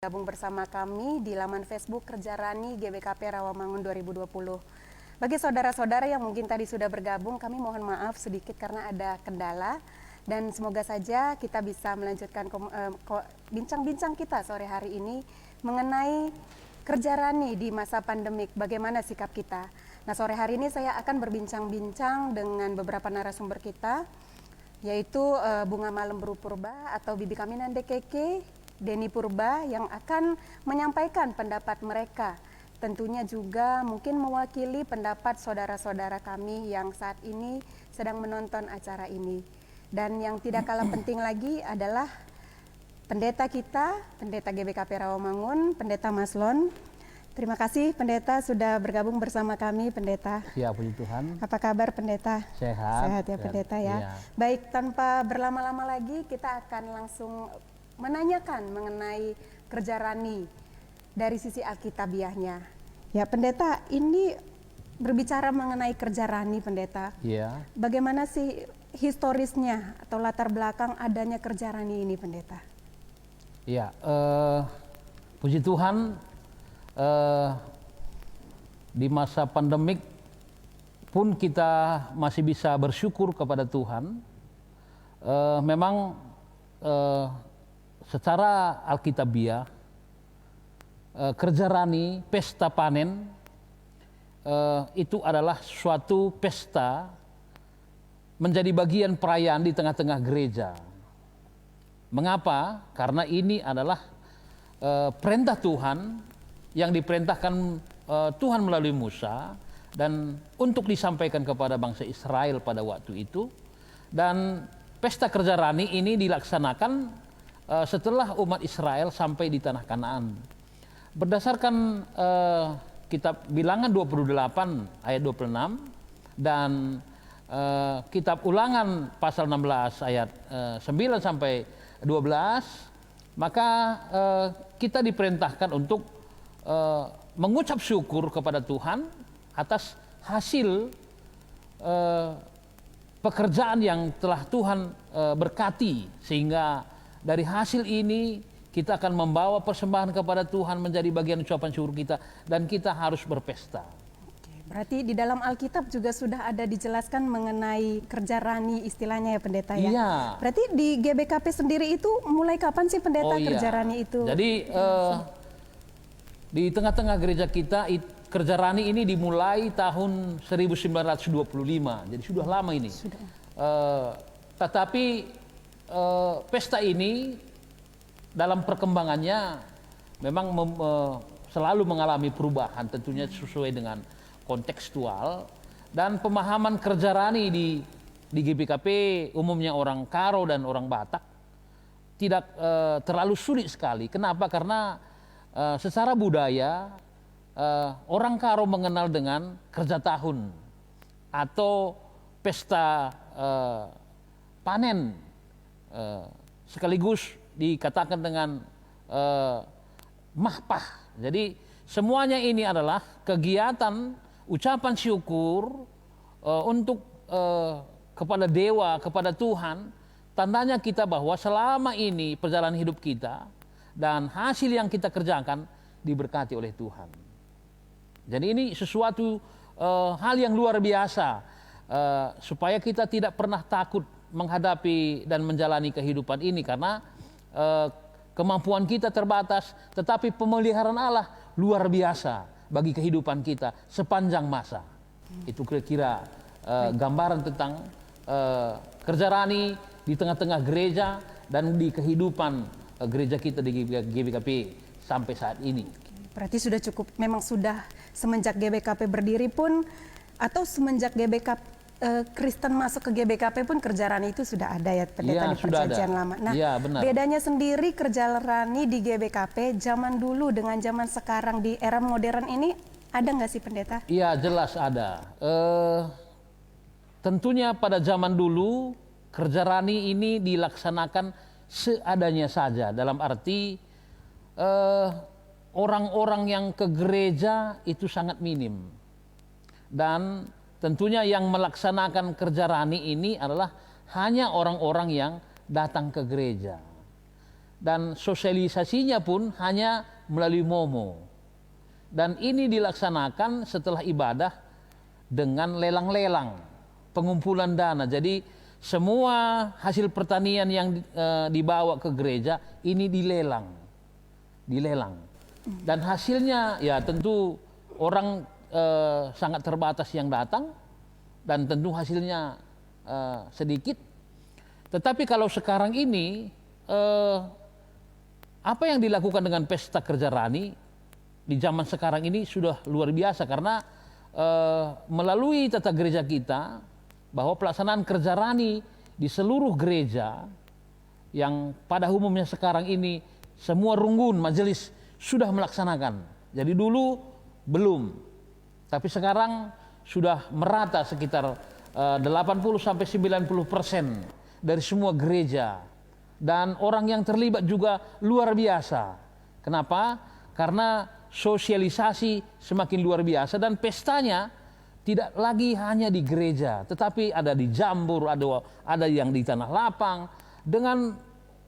Gabung bersama kami di laman Facebook Kerja Rani GBKP Rawamangun 2020. Bagi saudara-saudara yang mungkin tadi sudah bergabung, kami mohon maaf sedikit karena ada kendala. Dan semoga saja kita bisa melanjutkan bincang-bincang kita sore hari ini mengenai Kerja Rani di masa pandemik, bagaimana sikap kita. Nah, sore hari ini saya akan berbincang-bincang dengan beberapa narasumber kita, yaitu Bunga Malem Bru Purba atau Bibi Kaminande Keke, Denny Purba yang akan menyampaikan pendapat mereka. Tentunya juga mungkin mewakili pendapat saudara-saudara kami yang saat ini sedang menonton acara ini. Dan yang tidak kalah penting lagi adalah pendeta kita, pendeta GBKP Rawamangun, pendeta Maslon. Terima kasih pendeta sudah bergabung bersama kami, pendeta. Ya, puji Tuhan. Apa kabar pendeta? Sehat. Sehat ya pendeta ya. Iya. Baik, tanpa berlama-lama lagi kita akan langsung menanyakan mengenai Kerja Rani dari sisi Alkitabiahnya. Ya pendeta, ini berbicara mengenai Kerja Rani pendeta. Iya. Bagaimana sih historisnya atau latar belakang adanya Kerja Rani ini pendeta? Iya, puji Tuhan, di masa pandemik pun kita masih bisa bersyukur kepada Tuhan. Memang secara Alkitabiah, Kerja Rani, pesta panen, itu adalah suatu pesta menjadi bagian perayaan di tengah-tengah gereja. Mengapa? Karena ini adalah perintah Tuhan yang diperintahkan Tuhan melalui Musa dan untuk disampaikan kepada bangsa Israel pada waktu itu. Dan pesta Kerja Rani ini dilaksanakan setelah umat Israel sampai di tanah Kanaan. Berdasarkan kitab Bilangan 28 ayat 26 dan kitab Ulangan pasal 16 ayat 9 sampai 12, maka kita diperintahkan untuk mengucap syukur kepada Tuhan atas hasil pekerjaan yang telah Tuhan berkati, sehingga dari hasil ini kita akan membawa persembahan kepada Tuhan menjadi bagian ucapan syukur kita, dan kita harus berpesta. Berarti di dalam Alkitab juga sudah ada dijelaskan mengenai Kerja Rani istilahnya ya pendeta ya? Iya. Berarti di GBKP sendiri itu mulai kapan sih pendeta Kerja Rani itu? Jadi di tengah-tengah gereja kita Kerja Rani ini dimulai tahun 1925, jadi sudah lama ini. Tetapi pesta ini dalam perkembangannya memang selalu mengalami perubahan, tentunya sesuai dengan kontekstual dan pemahaman Kerja Rani di GBKP, umumnya orang Karo dan orang Batak, tidak terlalu sulit sekali. Kenapa? Karena secara budaya orang Karo mengenal dengan kerja tahun atau pesta panen, sekaligus dikatakan dengan mahpah. Jadi semuanya ini adalah kegiatan ucapan syukur untuk kepada dewa, kepada Tuhan. Tandanya kita bahwa selama ini perjalanan hidup kita dan hasil yang kita kerjakan diberkati oleh Tuhan. Jadi ini sesuatu hal yang luar biasa, supaya kita tidak pernah takut menghadapi dan menjalani kehidupan ini, karena kemampuan kita terbatas, tetapi pemeliharaan Allah luar biasa bagi kehidupan kita sepanjang masa. Itu kira-kira gambaran tentang Kerja Rani di tengah-tengah gereja dan di kehidupan gereja kita di GBKP sampai saat ini. Berarti sudah cukup, memang sudah semenjak GBKP berdiri pun, atau semenjak Kristen masuk ke GBKP pun Kerja Rani itu sudah ada ya pendeta, di perjanjian lama. Nah, ya, bedanya sendiri Kerja Rani di GBKP zaman dulu dengan zaman sekarang di era modern ini, ada nggak sih pendeta? Iya, jelas ada. Tentunya pada zaman dulu Kerja Rani ini dilaksanakan seadanya saja, dalam arti orang-orang yang ke gereja itu sangat minim. Dan tentunya yang melaksanakan Kerja Rani ini adalah hanya orang-orang yang datang ke gereja. dan sosialisasinya pun hanya melalui Momo. Dan ini dilaksanakan setelah ibadah dengan lelang-lelang, pengumpulan dana. Jadi semua hasil pertanian yang dibawa ke gereja ini dilelang. Dan hasilnya ya tentu orang sangat terbatas yang datang dan tentu hasilnya sedikit. Tetapi kalau sekarang ini apa yang dilakukan dengan pesta kerja rani di zaman sekarang ini sudah luar biasa, karena melalui tata gereja kita bahwa pelaksanaan kerja rani di seluruh gereja yang pada umumnya sekarang ini semua runggun majelis sudah melaksanakan. Jadi dulu belum, tapi sekarang sudah merata sekitar 80-90% dari semua gereja, dan orang yang terlibat juga luar biasa. Kenapa? Karena sosialisasi semakin luar biasa dan pestanya tidak lagi hanya di gereja, tetapi ada di Jambur, ada yang di Tanah Lapang, dengan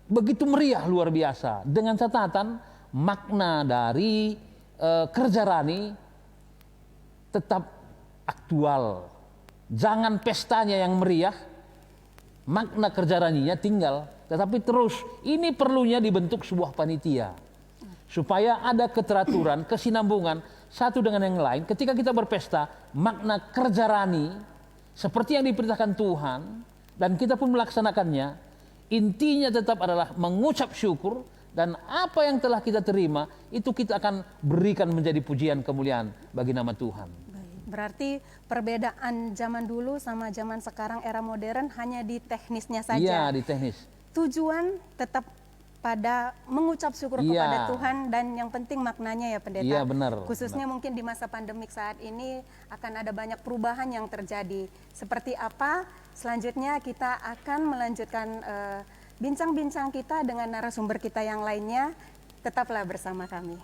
begitu meriah luar biasa. Dengan catatan makna dari kerja rani tetap aktual. Jangan pestanya yang meriah, makna kerja raninya tinggal, tetapi terus ini perlunya dibentuk sebuah panitia supaya ada keteraturan, kesinambungan satu dengan yang lain. Ketika kita berpesta, makna kerja rani seperti yang diperintahkan Tuhan dan kita pun melaksanakannya, intinya tetap adalah mengucap syukur, dan apa yang telah kita terima itu kita akan berikan menjadi pujian kemuliaan bagi nama Tuhan. Berarti perbedaan zaman dulu sama zaman sekarang era modern hanya di teknisnya saja. Iya, di teknis. Tujuan tetap pada mengucap syukur kepada Tuhan, dan yang penting maknanya ya Pendeta. Iya, benar. Khususnya mungkin di masa pandemik saat ini akan ada banyak perubahan yang terjadi. Seperti apa? Selanjutnya kita akan melanjutkan bincang-bincang kita dengan narasumber kita yang lainnya. Tetaplah bersama kami.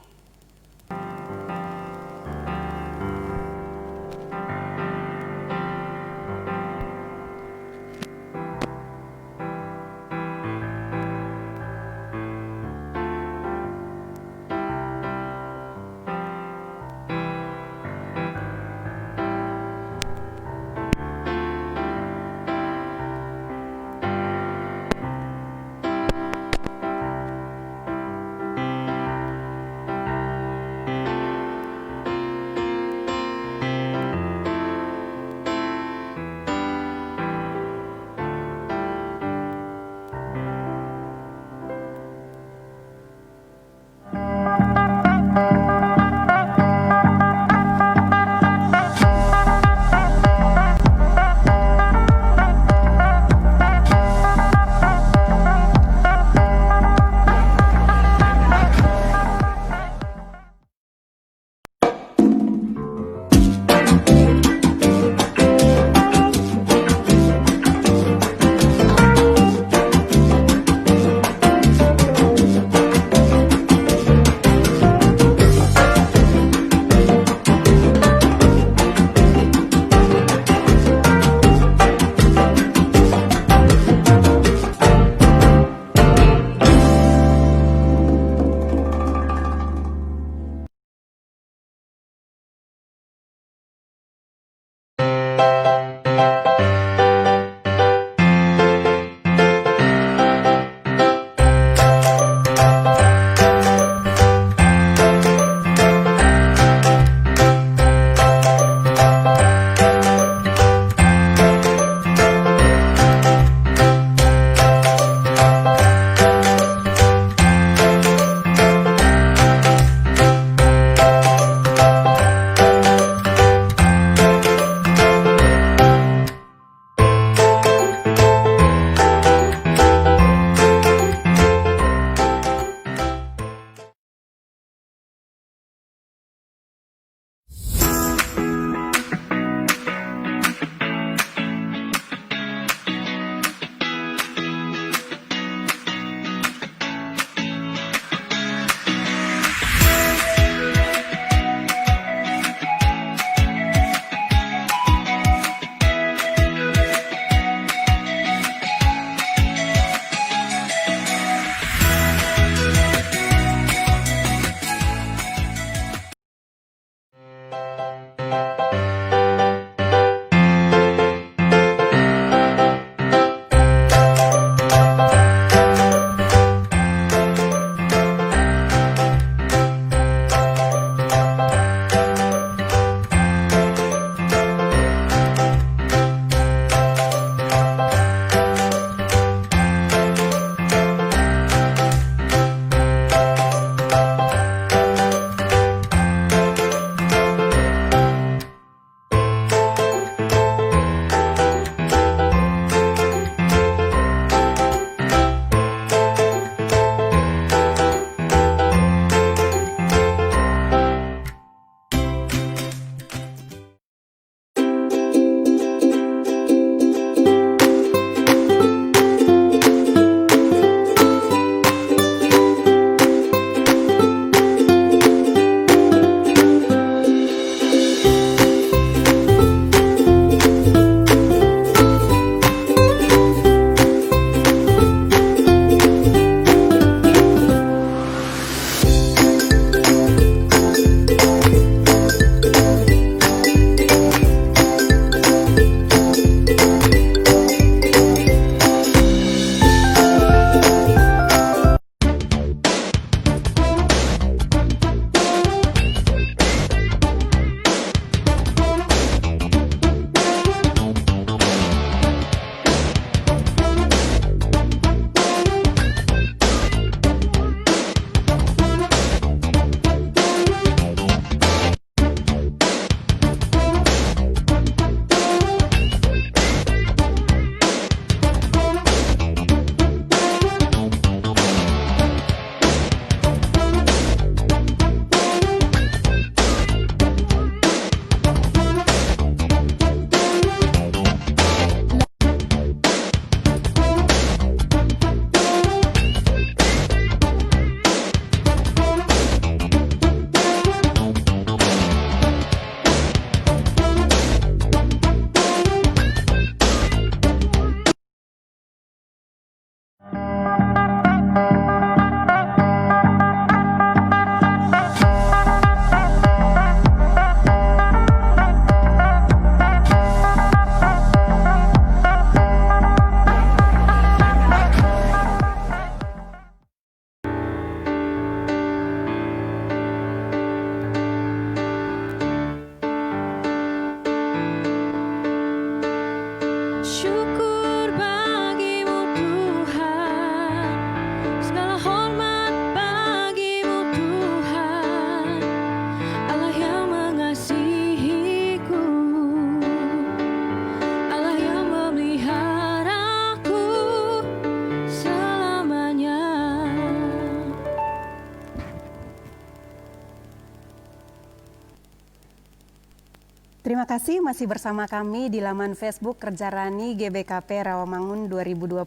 Terima kasih masih bersama kami di laman Facebook Kerja Rani GBKP Rawamangun 2020.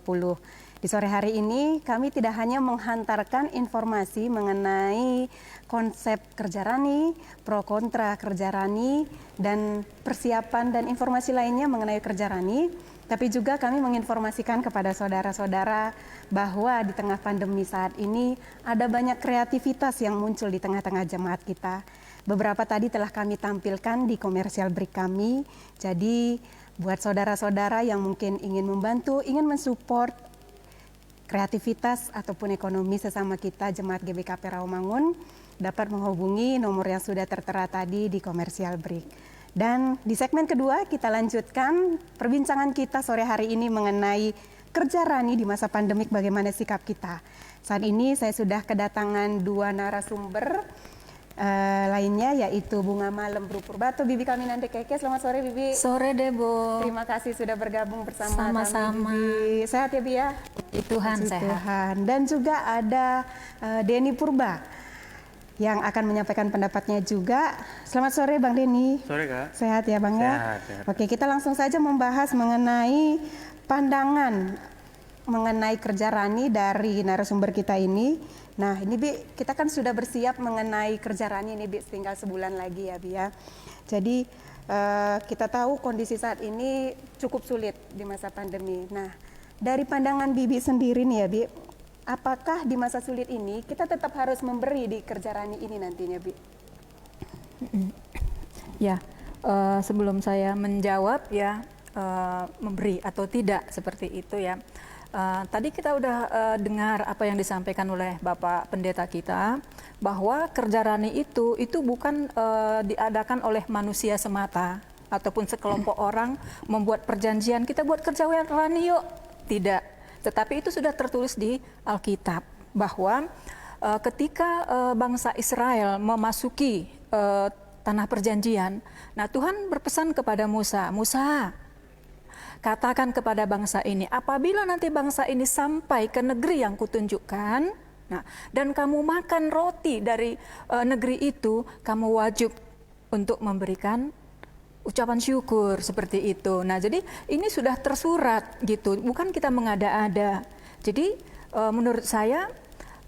Di sore hari ini kami tidak hanya menghantarkan informasi mengenai konsep Kerja Rani, pro kontra Kerja Rani, dan persiapan dan informasi lainnya mengenai Kerja Rani, tapi juga kami menginformasikan kepada saudara-saudara bahwa di tengah pandemi saat ini ada banyak kreativitas yang muncul di tengah-tengah jemaat kita. Beberapa tadi telah kami tampilkan di komersial break kami. Jadi buat saudara-saudara yang mungkin ingin membantu, ingin mensupport kreativitas ataupun ekonomi sesama kita jemaat GBKP Rawamangun, dapat menghubungi nomor yang sudah tertera tadi di komersial break. Dan di segmen kedua kita lanjutkan perbincangan kita sore hari ini mengenai Kerja Rani di masa pandemik, bagaimana sikap kita. Saat ini saya sudah kedatangan dua narasumber lainnya, yaitu Bunga Malem Bru Purbato, Bibi Kaminante Keke. Selamat sore Bibi. Sore Debo. Terima kasih sudah bergabung bersama Sama-sama. kami Bibi. Sehat ya Bi ya? Puji Tuhan Puji sehat. Tuhan. Dan juga ada Denny Purba yang akan menyampaikan pendapatnya juga. Selamat sore Bang Denny. Sore Kak. Sehat ya Bang ya? Sehat. Oke, kita langsung saja membahas mengenai pandangan mengenai Kerja Rani dari narasumber kita ini. Nah ini Bi, kita kan sudah bersiap mengenai Kerja Rani ini Bi, tinggal sebulan lagi ya Bi ya. Jadi kita tahu kondisi saat ini cukup sulit di masa pandemi. Nah dari pandangan Bibi sendiri nih ya Bi, apakah di masa sulit ini kita tetap harus memberi di Kerja Rani ini nantinya Bi? Ya, sebelum saya menjawab ya memberi atau tidak seperti itu ya. Tadi kita udah dengar apa yang disampaikan oleh Bapak Pendeta kita, bahwa Kerja Rani itu bukan diadakan oleh manusia semata ataupun sekelompok orang membuat perjanjian kita buat Kerja Rani yuk. Tidak, tetapi itu sudah tertulis di Alkitab bahwa ketika bangsa Israel memasuki tanah perjanjian, nah Tuhan berpesan kepada Musa, katakan kepada bangsa ini, apabila nanti bangsa ini sampai ke negeri yang kutunjukkan, nah, dan kamu makan roti dari negeri itu, kamu wajib untuk memberikan ucapan syukur seperti itu. Nah, jadi ini sudah tersurat gitu, bukan kita mengada-ada. Jadi menurut saya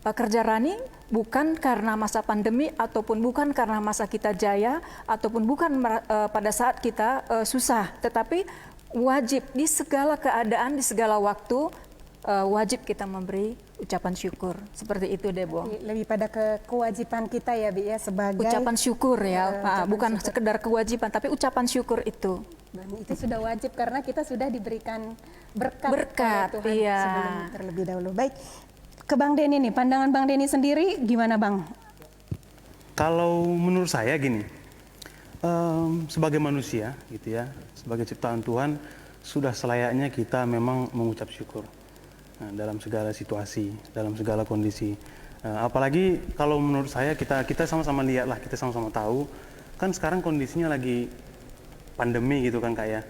Kerja Rani bukan karena masa pandemi ataupun bukan karena masa kita jaya ataupun bukan pada saat kita susah, tetapi wajib di segala keadaan, di segala waktu, wajib kita memberi ucapan syukur. Seperti itu Debo. Lebih pada kewajiban kita ya Bi ya, sebagai Ucapan syukur ya, Pak. Bukan syukur. sekedar kewajiban, tapi ucapan syukur itu. Dan itu sudah wajib karena kita sudah diberikan berkat, Berkat, oleh Tuhan iya. sebelum terlebih dahulu. Baik, ke Bang Denny nih, pandangan Bang Denny sendiri gimana Bang? Kalau menurut saya gini, sebagai manusia gitu ya, sebagai ciptaan Tuhan, sudah selayaknya kita memang mengucap syukur dalam segala situasi, dalam segala kondisi. Apalagi kalau menurut saya kita sama-sama lihat lah, kita sama-sama tahu kan sekarang kondisinya lagi pandemi gitu kan Kak ya.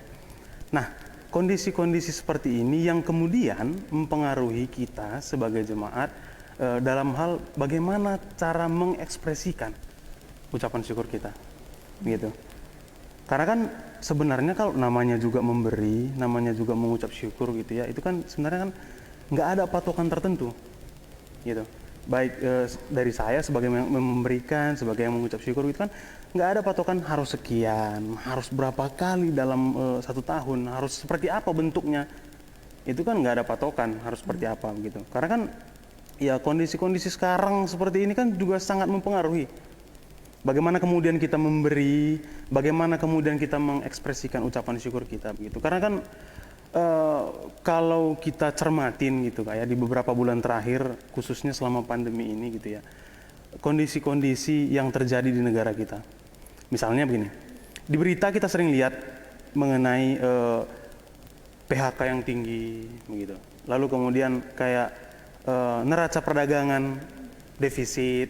Nah, kondisi-kondisi seperti ini yang kemudian mempengaruhi kita sebagai jemaat dalam hal bagaimana cara mengekspresikan ucapan syukur kita, gitu. Karena kan sebenarnya kalau namanya juga memberi, namanya juga mengucap syukur gitu ya, itu kan sebenarnya kan nggak ada patokan tertentu, gitu. Baik dari saya sebagai yang memberikan, sebagai yang mengucap syukur gitu kan, nggak ada patokan harus sekian, harus berapa kali dalam 1 tahun, harus seperti apa bentuknya, itu kan nggak ada patokan harus seperti apa gitu. Karena kan ya kondisi-kondisi sekarang seperti ini kan juga sangat mempengaruhi bagaimana kemudian kita memberi, bagaimana kemudian kita mengekspresikan ucapan syukur kita begitu. Karena kan kalau kita cermatin gitu kayak di beberapa bulan terakhir, khususnya selama pandemi ini gitu ya, kondisi-kondisi yang terjadi di negara kita. Misalnya begini, di berita kita sering lihat mengenai PHK yang tinggi begitu. Lalu kemudian kayak neraca perdagangan defisit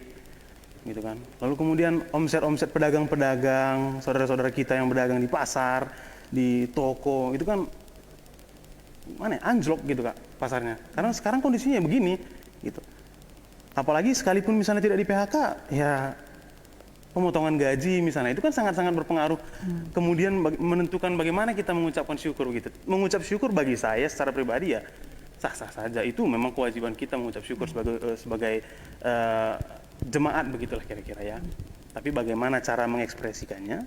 gitu kan. Lalu kemudian omset-omset pedagang-pedagang, saudara-saudara kita yang berdagang di pasar, di toko, itu kan anjlok gitu Kak pasarnya. Karena sekarang kondisinya begini gitu. Apalagi sekalipun misalnya tidak di PHK, ya pemotongan gaji misalnya, itu kan sangat-sangat berpengaruh. Kemudian menentukan bagaimana kita mengucapkan syukur gitu. Mengucap syukur bagi saya secara pribadi ya sah-sah saja. Itu memang kewajiban kita mengucap syukur sebagai jemaat begitulah kira-kira ya. Tapi bagaimana cara mengekspresikannya,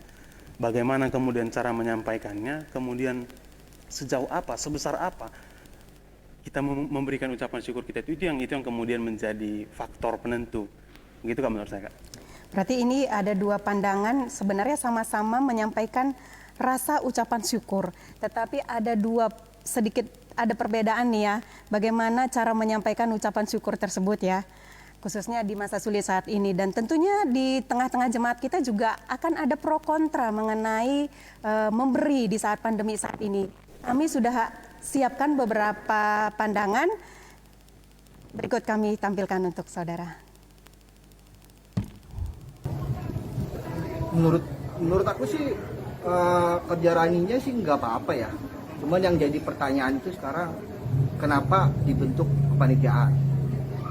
bagaimana kemudian cara menyampaikannya, kemudian sejauh apa, sebesar apa kita memberikan ucapan syukur kita itu yang kemudian menjadi faktor penentu. Begitu kan menurut saya, Kak? Berarti ini ada dua pandangan sebenarnya sama-sama menyampaikan rasa ucapan syukur. Tetapi ada ada perbedaan nih ya. Bagaimana cara menyampaikan ucapan syukur tersebut ya. Khususnya di masa sulit saat ini. Dan tentunya di tengah-tengah jemaat kita juga akan ada pro kontra mengenai memberi di saat pandemi saat ini. Kami sudah siapkan beberapa pandangan. Berikut kami tampilkan untuk saudara. Menurut aku sih kerja raninya sih nggak apa-apa ya. Cuman yang jadi pertanyaan itu sekarang kenapa dibentuk kepanitiaan?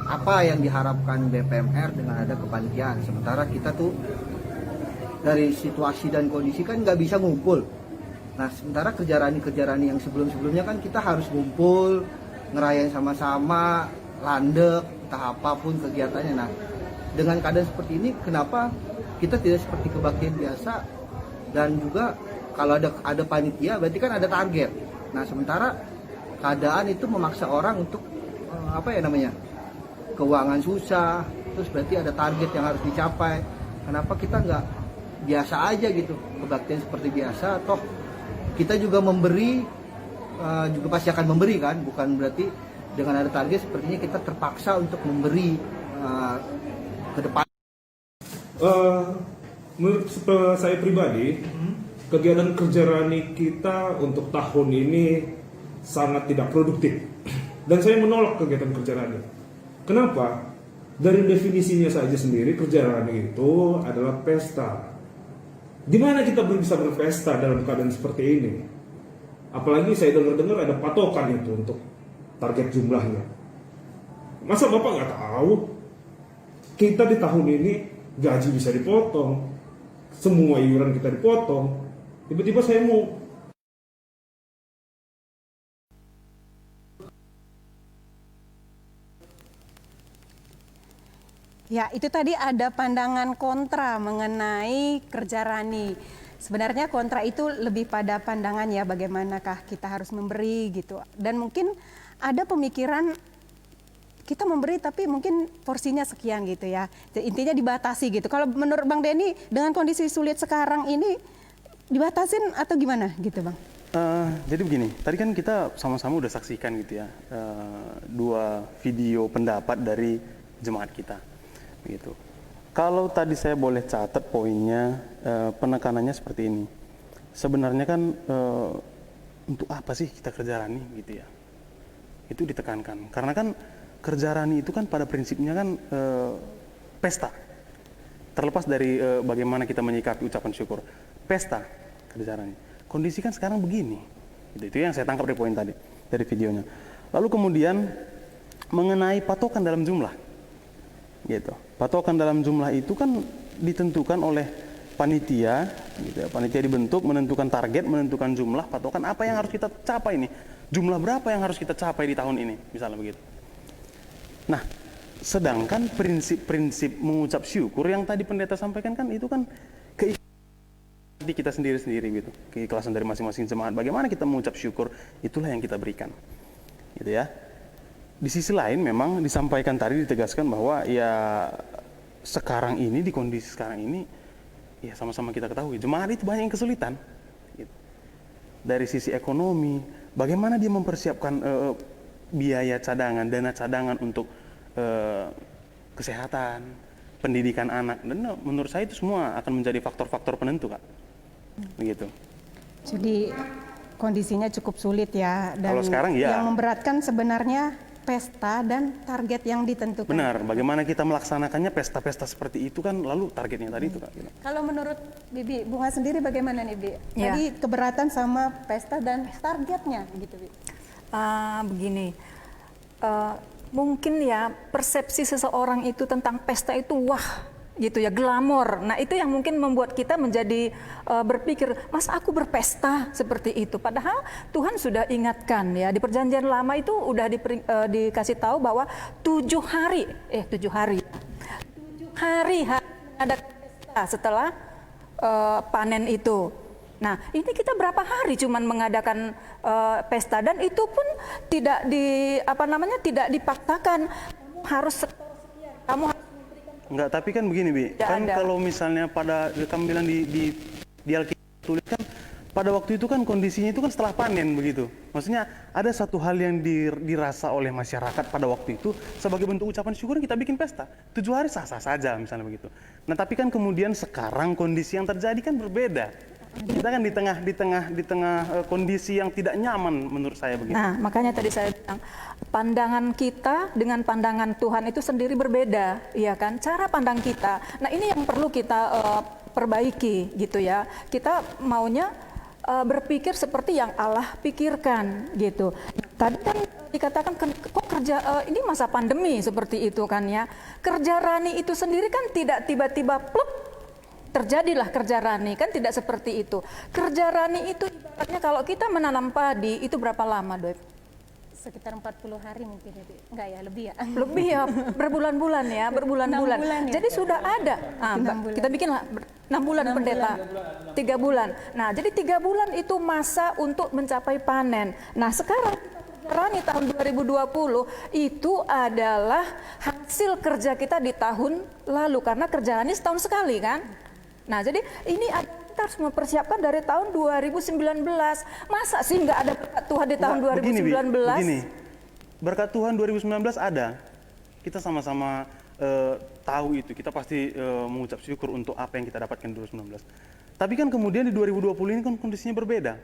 Apa yang diharapkan BPMR dengan ada kepanitiaan? Sementara kita tuh dari situasi dan kondisi kan nggak bisa ngumpul. Nah sementara kerja rani yang sebelumnya kan kita harus ngumpul, ngerayain sama-sama, landek, entah apapun kegiatannya. Nah dengan keadaan seperti ini kenapa kita tidak seperti kebaktian biasa, dan juga kalau ada panitia berarti kan ada target. Nah sementara keadaan itu memaksa orang untuk keuangan susah, terus berarti ada target yang harus dicapai. Kenapa kita nggak biasa aja gitu, kebaktian seperti biasa? Toh kita juga memberi, juga pasti akan memberi kan, bukan berarti dengan ada target sepertinya kita terpaksa untuk memberi ke depan. Menurut saya pribadi, kegiatan kerja rani kita untuk tahun ini sangat tidak produktif. Dan saya menolak kegiatan kerja rani. Kenapa? Dari definisinya saja sendiri, kerja rani itu adalah pesta. Di mana kita bisa berpesta dalam keadaan seperti ini? Apalagi saya dengar ada patokan itu untuk target jumlahnya. Masa Bapak nggak tahu? Kita di tahun ini gaji bisa dipotong, semua iuran kita dipotong. Tiba-tiba saya mau Ya, itu tadi ada pandangan kontra mengenai kerja rani. Sebenarnya kontra itu lebih pada pandangan ya, bagaimanakah kita harus memberi gitu. Dan mungkin ada pemikiran kita memberi tapi mungkin porsinya sekian gitu ya. Intinya dibatasi gitu. Kalau menurut Bang Denny dengan kondisi sulit sekarang ini dibatasin atau gimana gitu Bang? Jadi begini, tadi kan kita sama-sama udah saksikan gitu ya, dua video pendapat dari jemaat kita. Gitu. Kalau tadi saya boleh catat poinnya, penekanannya seperti ini. Sebenarnya kan untuk apa sih kita kerja rani gitu ya? Itu ditekankan. Karena kan kerja rani itu kan pada prinsipnya kan pesta. Terlepas dari bagaimana kita menyikapi ucapan syukur, pesta kerja rani. Kondisi kan sekarang begini. Gitu. Itu yang saya tangkap dari poin tadi dari videonya. Lalu kemudian mengenai patokan dalam jumlah. Gitu. Patokan dalam jumlah itu kan ditentukan oleh panitia, gitu ya. Panitia dibentuk, menentukan target, menentukan jumlah, patokan apa yang harus kita capai nih, jumlah berapa yang harus kita capai di tahun ini, misalnya begitu. Nah, sedangkan prinsip-prinsip mengucap syukur yang tadi pendeta sampaikan kan itu kan keikhlasan kita sendiri-sendiri gitu, keikhlasan dari masing-masing jemaat. Bagaimana kita mengucap syukur, itulah yang kita berikan, gitu ya. Di sisi lain memang disampaikan tadi, ditegaskan bahwa ya sekarang ini, di kondisi sekarang ini, ya sama-sama kita ketahui jemaat itu banyak yang kesulitan gitu. Dari sisi ekonomi, bagaimana dia mempersiapkan biaya cadangan, dana cadangan untuk kesehatan, pendidikan anak, dan menurut saya itu semua akan menjadi faktor-faktor penentu, Kak. Begitu. Jadi kondisinya cukup sulit ya, dan kalau sekarang ya yang memberatkan sebenarnya pesta dan target yang ditentukan. Benar, bagaimana kita melaksanakannya pesta-pesta seperti itu kan, lalu targetnya tadi itu Kak. Kalau menurut Bibi Bunga sendiri bagaimana nih Bi? Ya. Tadi keberatan sama pesta dan targetnya gitu Bi. Begini, mungkin ya persepsi seseorang itu tentang pesta itu wah gitu ya, glamor. Nah itu yang mungkin membuat kita menjadi berpikir, mas aku berpesta seperti itu. Padahal Tuhan sudah ingatkan ya, di perjanjian lama itu udah dikasih tahu bahwa 7 hari ada pesta setelah panen itu. Nah, ini kita berapa hari cuman mengadakan pesta, dan itu pun tidak tidak dipaksakan harus kamu harus Enggak, tapi kan begini, Bi. Tidak Kan ada. kalau misalnya pada kamu bilang di Alkitab tulis kan pada waktu itu kan kondisinya itu kan setelah panen begitu. Maksudnya ada satu hal yang dirasa oleh masyarakat pada waktu itu sebagai bentuk ucapan syukur kita bikin pesta. 7 hari sah-sah saja misalnya begitu. Nah, tapi kan kemudian sekarang kondisi yang terjadi kan berbeda. Kita kan di tengah kondisi yang tidak nyaman menurut saya begitu. Nah, makanya tadi saya bilang pandangan kita dengan pandangan Tuhan itu sendiri berbeda, ya kan? Cara pandang kita. Nah, ini yang perlu kita perbaiki gitu ya. Kita maunya berpikir seperti yang Allah pikirkan gitu. Tadi kan dikatakan kok kerja ini masa pandemi seperti itu kan ya. Kerja Rani itu sendiri kan tidak tiba-tiba pluk terjadilah kerja Rani, kan tidak seperti itu. Kerja Rani itu ibaratnya kalau kita menanam padi itu berapa lama, Doi? Sekitar 40 hari mungkin ya, enggak ya, lebih ya. Lebih ya, berbulan-bulan ya, berbulan-bulan. 6 bulan ya. Jadi sudah ada. Nah, 6 bulan. kita bikinlah 6 bulan pendeta. 3 bulan. Nah, jadi 3 bulan itu masa untuk mencapai panen. Nah, sekarang Rani tahun 2020 itu adalah hasil kerja kita di tahun lalu, karena kerja Rani setahun sekali kan. Nah, jadi ini kita harus mempersiapkan dari tahun 2019. Masa sih nggak ada berkat Tuhan di tahun Enggak, 2019? begini, berkat Tuhan 2019 ada. Kita sama-sama tahu itu. Kita pasti mengucap syukur untuk apa yang kita dapatkan di 2019. Tapi kan kemudian di 2020 ini kan kondisinya berbeda.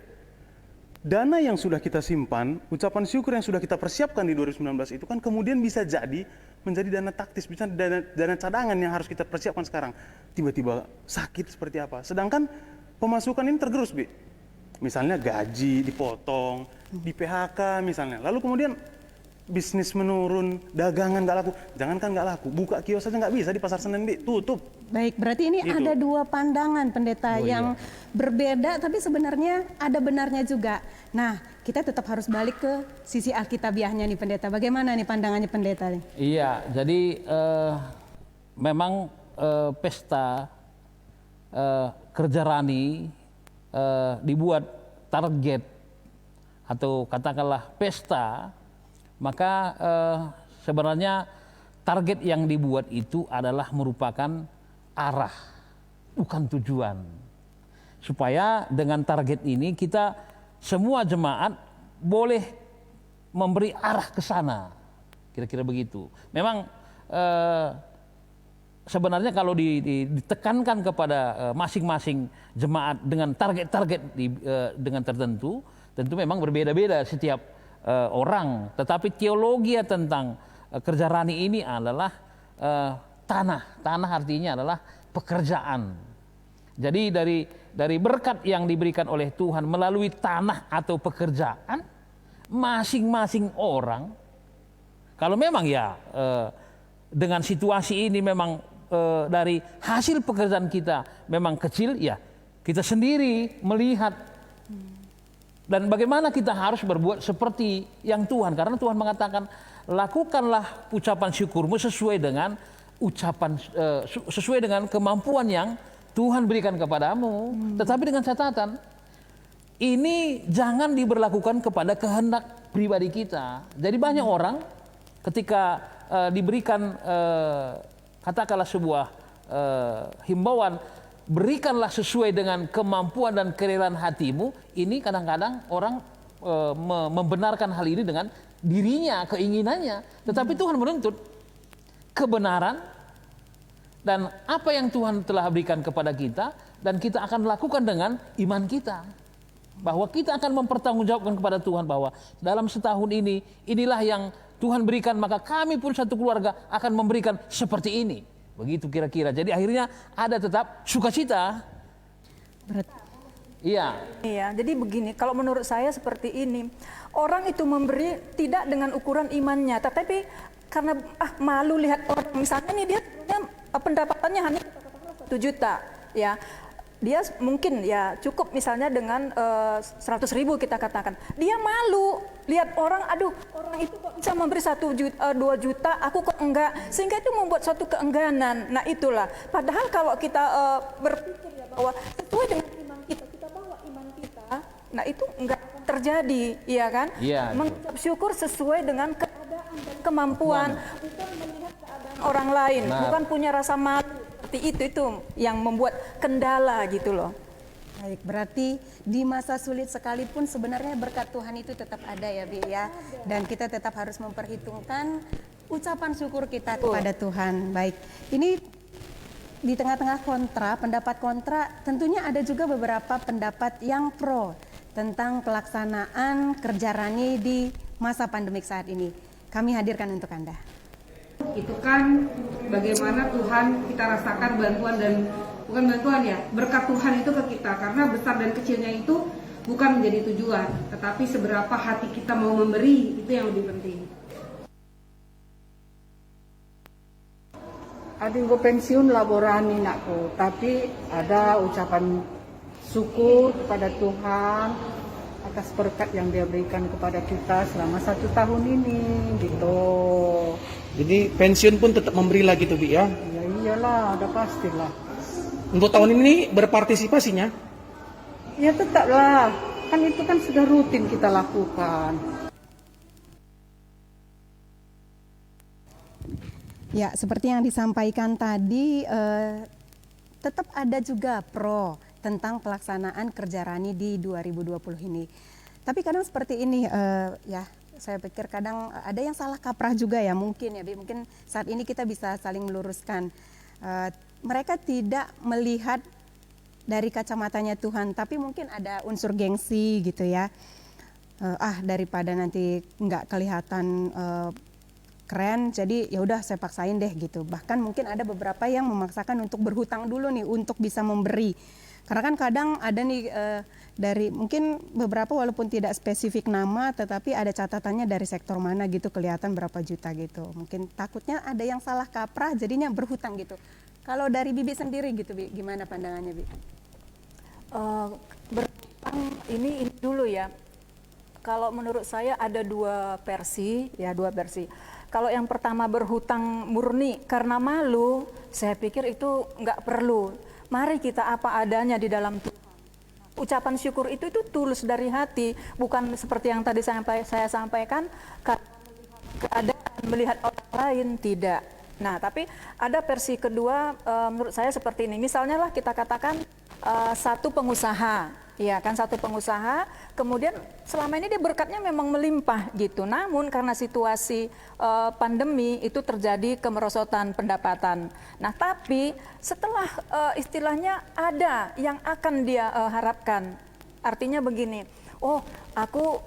Dana yang sudah kita simpan, ucapan syukur yang sudah kita persiapkan di 2019 itu kan kemudian bisa jadi menjadi dana taktis, bisa dana cadangan yang harus kita persiapkan sekarang. Tiba-tiba sakit seperti apa. Sedangkan pemasukan ini tergerus, Bi. Misalnya gaji dipotong, di PHK misalnya. Lalu kemudian bisnis menurun, dagangan nggak laku. Jangankan nggak laku, buka kios saja nggak bisa di Pasar Senen, Bi. Tutup. Baik, berarti ini Gitu. ada 2 pandangan pendeta yang berbeda, tapi sebenarnya ada benarnya juga. Nah, kita tetap harus balik ke sisi Alkitabiahnya nih pendeta. Bagaimana nih pandangannya pendeta nih? Iya, jadi memang pesta kerja Rani dibuat target atau katakanlah pesta, maka sebenarnya target yang dibuat itu adalah merupakan arah, bukan tujuan. Supaya dengan target ini kita semua jemaat boleh memberi arah ke sana, kira-kira begitu. Memang sebenarnya kalau ditekankan kepada masing-masing jemaat dengan target-target dengan tertentu, tentu memang berbeda-beda setiap orang. Tetapi teologi tentang kerja Rani ini adalah tanah. Tanah artinya adalah pekerjaan. Jadi dari berkat yang diberikan oleh Tuhan melalui tanah atau pekerjaan, masing-masing orang, kalau memang ya dengan situasi ini memang dari hasil pekerjaan kita memang kecil, ya kita sendiri melihat dan bagaimana kita harus berbuat seperti yang Tuhan, karena Tuhan mengatakan lakukanlah ucapan syukurmu sesuai dengan sesuai dengan kemampuan yang Tuhan berikan kepadamu, tetapi dengan catatan ini jangan diberlakukan kepada kehendak pribadi kita. Jadi banyak orang ketika diberikan katakanlah sebuah himbauan, berikanlah sesuai dengan kemampuan dan kerelaan hatimu. Ini kadang-kadang orang membenarkan hal ini dengan dirinya, keinginannya. Tetapi Tuhan menuntut kebenaran dan apa yang Tuhan telah berikan kepada kita, dan kita akan lakukan dengan iman kita. Bahwa kita akan mempertanggungjawabkan kepada Tuhan bahwa dalam setahun ini, inilah yang Tuhan berikan, maka kami pun satu keluarga akan memberikan seperti ini. Begitu kira-kira. Jadi akhirnya ada tetap sukacita. Iya. Iya, jadi begini, kalau menurut saya seperti ini, orang itu memberi tidak dengan ukuran imannya, tetapi karena malu lihat orang, misalnya nih dia pendapatannya hanya 1 juta ya. Dia mungkin ya cukup misalnya dengan 100.000 kita katakan. Dia malu lihat orang, aduh orang itu kok bisa memberi 1 juta, 2 juta, aku kok enggak. Sehingga itu membuat suatu keengganan. Nah itulah. Padahal kalau kita berpikir ya bahwa sesuai dengan iman kita, kita bawa iman kita, nah itu enggak akan terjadi, ya kan? Iya. Mengucap syukur sesuai dengan keadaan dan kemampuan, bukan melihat keadaan orang lain, bukan punya rasa malu. Seperti itu yang membuat kendala gitu loh. Baik, berarti di masa sulit sekalipun sebenarnya berkat Tuhan itu tetap ada ya Bi ya. Dan kita tetap harus memperhitungkan ucapan syukur kita kepada Tuhan. Baik, ini di tengah-tengah pendapat kontra, tentunya ada juga beberapa pendapat yang pro tentang pelaksanaan kerja rani di masa pandemik saat ini. Kami hadirkan untuk Anda. Itu kan bagaimana Tuhan kita rasakan bantuan dan bukan bantuan ya, berkat Tuhan itu ke kita, karena besar dan kecilnya itu bukan menjadi tujuan, tetapi seberapa hati kita mau memberi, itu yang lebih penting. Adik gue pensiun laborani nakku, tapi ada ucapan syukur kepada Tuhan atas berkat yang Dia berikan kepada kita selama 1 tahun ini gitu. Jadi pensiun pun tetap memberi lagi tuh Bi ya? Ya iyalah, udah pastilah. Untuk tahun ini berpartisipasinya? Ya tetaplah, kan itu kan sudah rutin kita lakukan. Ya, seperti yang disampaikan tadi, tetap ada juga pro tentang pelaksanaan kerja rani di 2020 ini. Tapi kadang seperti ini, ya saya pikir kadang ada yang salah kaprah juga ya mungkin ya, mungkin saat ini kita bisa saling meluruskan. Mereka tidak melihat dari kacamatanya Tuhan, tapi mungkin ada unsur gengsi gitu ya. Daripada nanti nggak kelihatan keren, jadi ya udah saya paksain deh gitu. Bahkan mungkin ada beberapa yang memaksakan untuk berhutang dulu nih untuk bisa memberi. Karena kan kadang ada nih dari mungkin beberapa walaupun tidak spesifik nama, tetapi ada catatannya dari sektor mana gitu, kelihatan berapa juta gitu. Mungkin takutnya ada yang salah kaprah jadinya berhutang gitu. Kalau dari Bibi sendiri gitu, Bi, gimana pandangannya, Bi? Berhutang ini dulu ya. Kalau menurut saya ada dua versi. Kalau yang pertama berhutang murni karena malu, saya pikir itu nggak perlu. Mari kita apa adanya di dalam Tuhan. Ucapan syukur itu tulus dari hati, bukan seperti yang tadi saya sampaikan karena keadaan, melihat orang lain, tidak. Nah, tapi ada versi kedua menurut saya seperti ini. Misalnya lah kita katakan satu pengusaha, ya kan, satu pengusaha, kemudian selama ini dia berkatnya memang melimpah gitu. Namun karena situasi pandemi itu terjadi kemerosotan pendapatan. Nah, tapi setelah istilahnya ada yang akan dia harapkan. Artinya begini, oh aku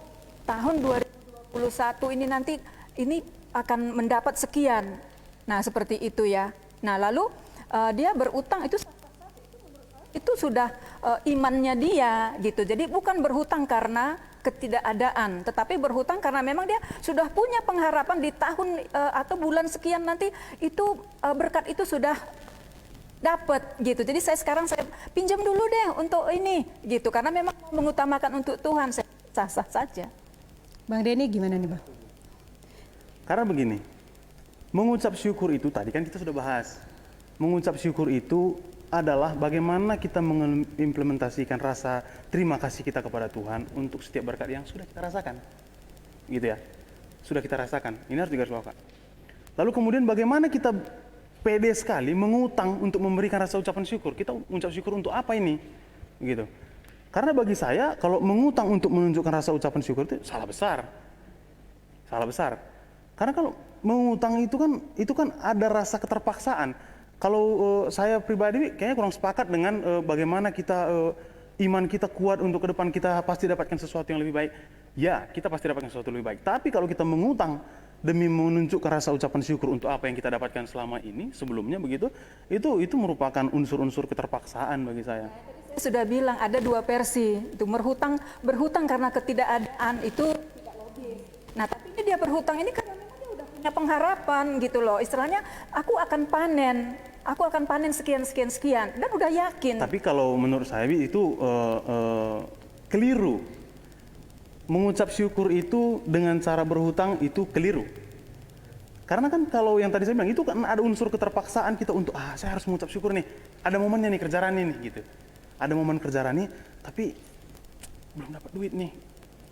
tahun 2021 ini nanti ini akan mendapat sekian. Nah, seperti itu ya. Nah, lalu dia berutang itu sudah imannya dia gitu. Jadi bukan berhutang karena ketidakadaan, tetapi berhutang karena memang dia sudah punya pengharapan di tahun atau bulan sekian nanti itu berkat itu sudah dapat gitu. Jadi saya pinjam dulu deh untuk ini gitu, karena memang mengutamakan untuk Tuhan. Saya sah-sah saja. Bang Denny gimana nih, Bang? Karena begini, mengucap syukur itu tadi kan kita sudah bahas. Mengucap syukur itu adalah bagaimana kita mengimplementasikan rasa terima kasih kita kepada Tuhan untuk setiap berkat yang sudah kita rasakan. Gitu ya. Sudah kita rasakan. Ini harus digarisbawahi. Lalu kemudian bagaimana kita pede sekali mengutang untuk memberikan rasa ucapan syukur. Kita mengucap syukur untuk apa ini? Gitu. Karena bagi saya kalau mengutang untuk menunjukkan rasa ucapan syukur itu salah besar. Salah besar. Karena kalau mengutang itu kan ada rasa keterpaksaan. Kalau saya pribadi kayaknya kurang sepakat dengan bagaimana kita iman kita kuat untuk ke depan kita pasti dapatkan sesuatu yang lebih baik. Ya, kita pasti dapatkan sesuatu yang lebih baik. Tapi kalau kita mengutang demi menunjukkan rasa ucapan syukur untuk apa yang kita dapatkan selama ini, sebelumnya begitu, itu merupakan unsur-unsur keterpaksaan bagi saya. Saya sudah bilang ada dua versi. Itu berhutang karena ketidakadaan itu tidak logis. Nah, tapi ini dia berhutang ini karena memang dia udah punya pengharapan gitu loh. Istilahnya aku akan panen. aku akan panen sekian dan udah yakin. Tapi kalau menurut saya itu keliru. Mengucap syukur itu dengan cara berhutang itu keliru. Karena kan kalau yang tadi saya bilang itu kan ada unsur keterpaksaan kita untuk saya harus mengucap syukur nih. Ada momennya nih kerja rani nih gitu. Ada momen kerja rani tapi belum dapat duit nih.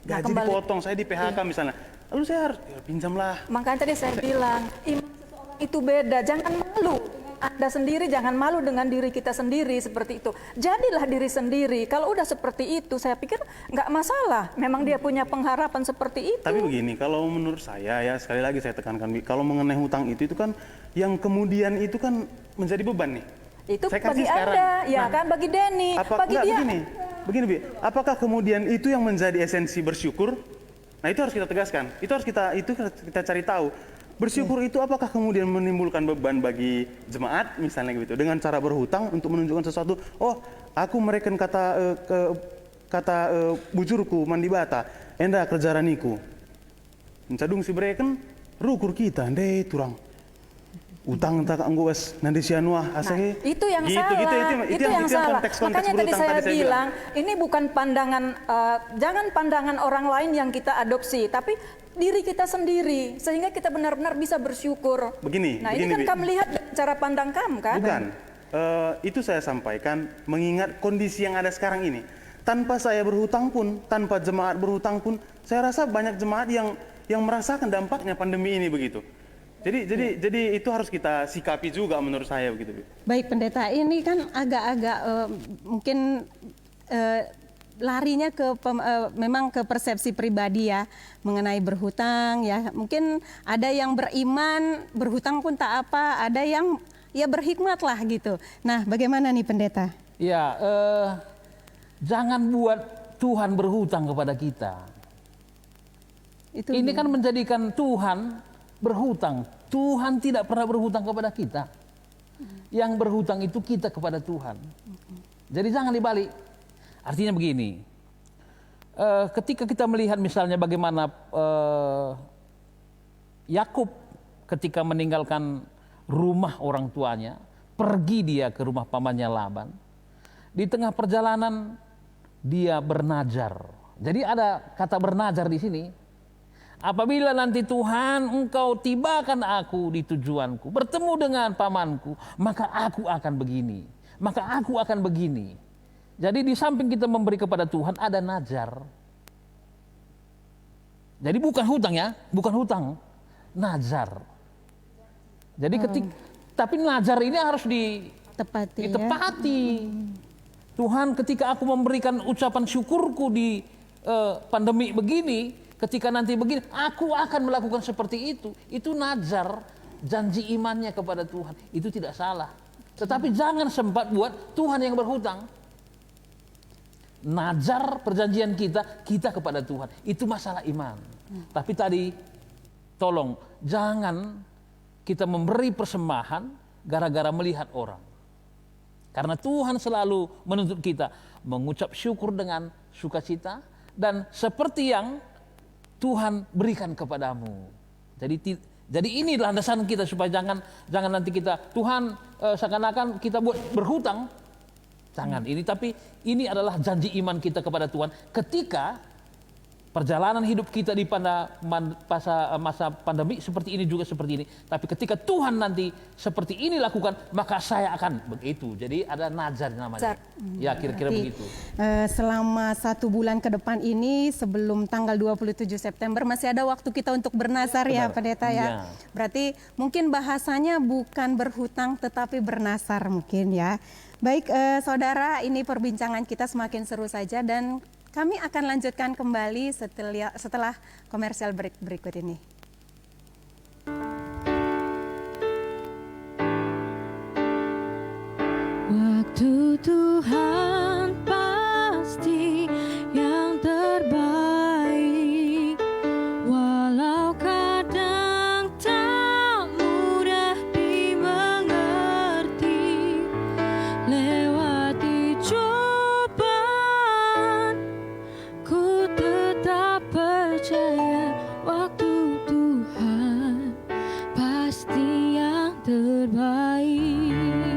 Gaji dipotong, saya di PHK misalnya. Lalu saya harus pinjamlah. Makanya tadi saya bilang iman seseorang itu beda. Jangan malu dengan Anda sendiri, jangan malu dengan diri kita sendiri seperti itu. Jadilah diri sendiri. Kalau udah seperti itu, saya pikir nggak masalah. Memang dia punya pengharapan seperti itu. Tapi begini, kalau menurut saya ya sekali lagi saya tekankan, kalau mengenai hutang itu kan yang kemudian itu kan menjadi beban nih. Itu saya bagi sekarang. Anda, ya kan bagi Denny, bagi dia. Begini, Bi. Apakah kemudian itu yang menjadi esensi bersyukur? Nah, itu harus kita tegaskan. Itu harus kita cari tahu. Bersyukur itu apakah kemudian menimbulkan beban bagi jemaat misalnya gitu dengan cara berhutang untuk menunjukkan sesuatu. Oh, aku mereken kata bujurku mandi bata, enda kerjaraniku. Mencadung si breken rukur kita ndai turang. Utang tak angguas nanti sianua asake. Itu yang gitu, salah. Itu yang salah. Konteks Makanya tadi saya bilang, ini bukan pandangan jangan pandangan orang lain yang kita adopsi, tapi diri kita sendiri sehingga kita benar-benar bisa bersyukur. Begini, nah, ini kan kamu lihat cara pandang kamu kan? Bukan. Itu saya sampaikan mengingat kondisi yang ada sekarang ini. Tanpa saya berhutang pun, tanpa jemaat berhutang pun, saya rasa banyak jemaat yang merasakan dampaknya pandemi ini begitu. Jadi itu harus kita sikapi juga menurut saya begitu. Baik pendeta, ini kan agak-agak mungkin larinya memang ke persepsi pribadi ya mengenai berhutang ya. Mungkin ada yang beriman berhutang pun tak apa, ada yang ya berhikmat lah gitu. Nah, bagaimana nih pendeta? Ya, jangan buat Tuhan berhutang kepada kita. Ini kan menjadikan Tuhan berhutang. Tuhan tidak pernah berhutang kepada kita. Yang berhutang itu kita kepada Tuhan. Jadi jangan dibalik. Artinya begini, ketika kita melihat misalnya bagaimana Yakub ketika meninggalkan rumah orang tuanya, pergi dia ke rumah pamannya Laban. Di tengah perjalanan dia bernajar. Jadi ada kata bernajar di sini. Apabila nanti Tuhan engkau tibakan aku di tujuanku, bertemu dengan pamanku, maka aku akan begini, maka aku akan begini. Jadi di samping kita memberi kepada Tuhan ada najar. Jadi bukan hutang ya, bukan hutang, najar. Jadi tapi najar ini harus ditepati. Tuhan, ketika aku memberikan ucapan syukurku di pandemi begini, ketika nanti begini, aku akan melakukan seperti itu. Itu najar, janji imannya kepada Tuhan. Itu tidak salah. Tetapi jangan sempat buat Tuhan yang berhutang. Najar perjanjian kita kepada Tuhan. Itu masalah iman. Tapi tadi, tolong, jangan kita memberi persembahan gara-gara melihat orang. Karena Tuhan selalu menuntut kita mengucap syukur dengan sukacita. Dan seperti yang Tuhan berikan kepadamu. Jadi ini landasan kita supaya jangan nanti kita Tuhan seakan-akan kita buat berhutang. Jangan ini, tapi ini adalah janji iman kita kepada Tuhan ketika perjalanan hidup kita di masa pandemi seperti ini juga seperti ini. Tapi ketika Tuhan nanti seperti ini lakukan, maka saya akan begitu. Jadi ada nazar namanya. Ya kira-kira begitu. Selama 1 bulan ke depan ini sebelum tanggal 27 September masih ada waktu kita untuk bernazar. Benar. Ya pendeta ya. Berarti mungkin bahasanya bukan berhutang tetapi bernazar mungkin ya. Baik saudara, ini perbincangan kita semakin seru saja dan kami akan lanjutkan kembali setelah komersial break berikut ini. Waktu Tuhan pasti yang terbaik, walau kadang tak mudah dimengerti. Lewati cobaan, ku tetap percaya waktu Tuhan pasti yang terbaik.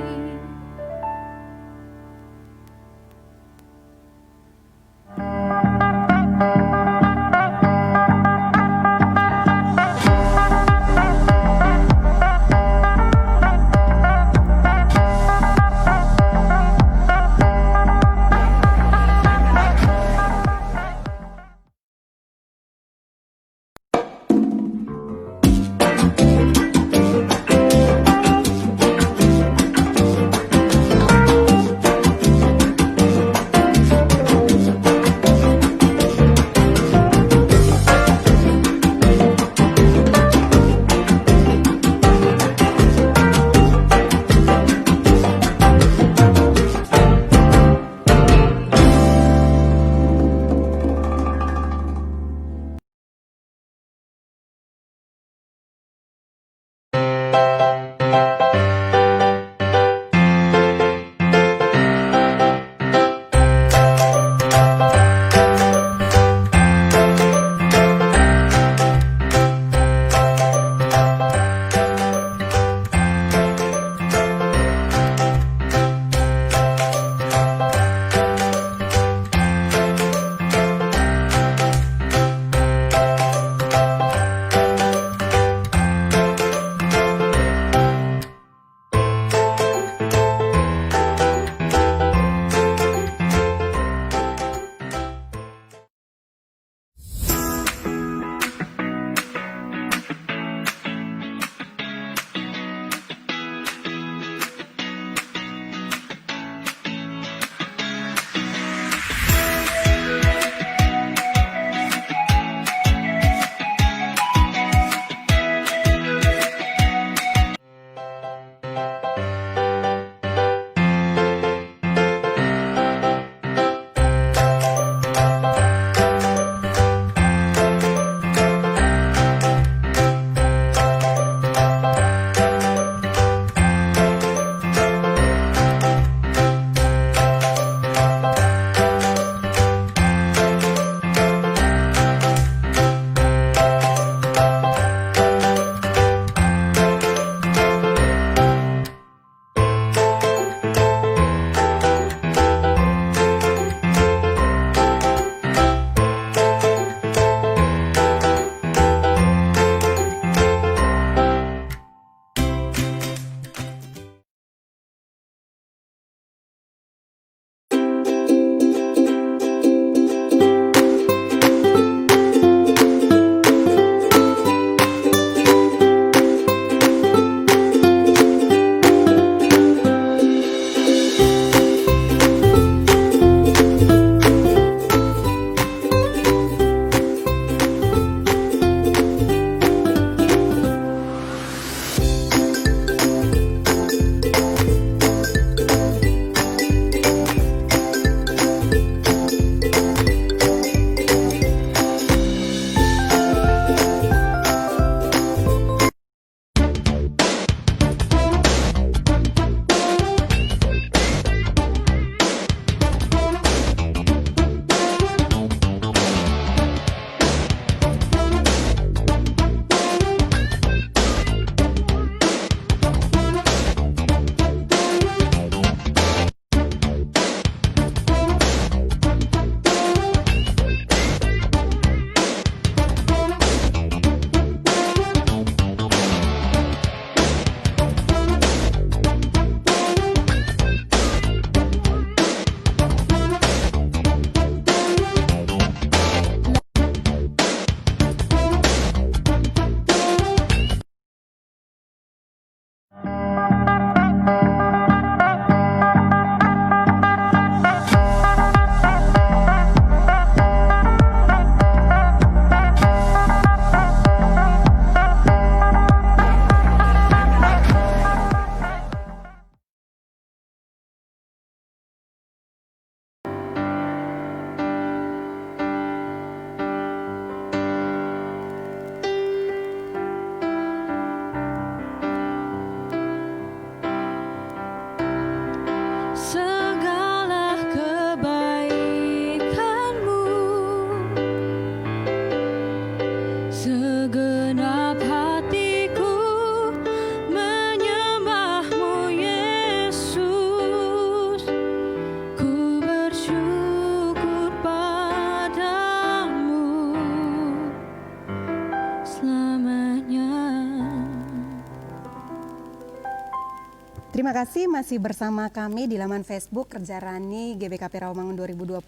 Terima kasih masih bersama kami di laman Facebook Kerja Rani GBKP Rawamangun 2020.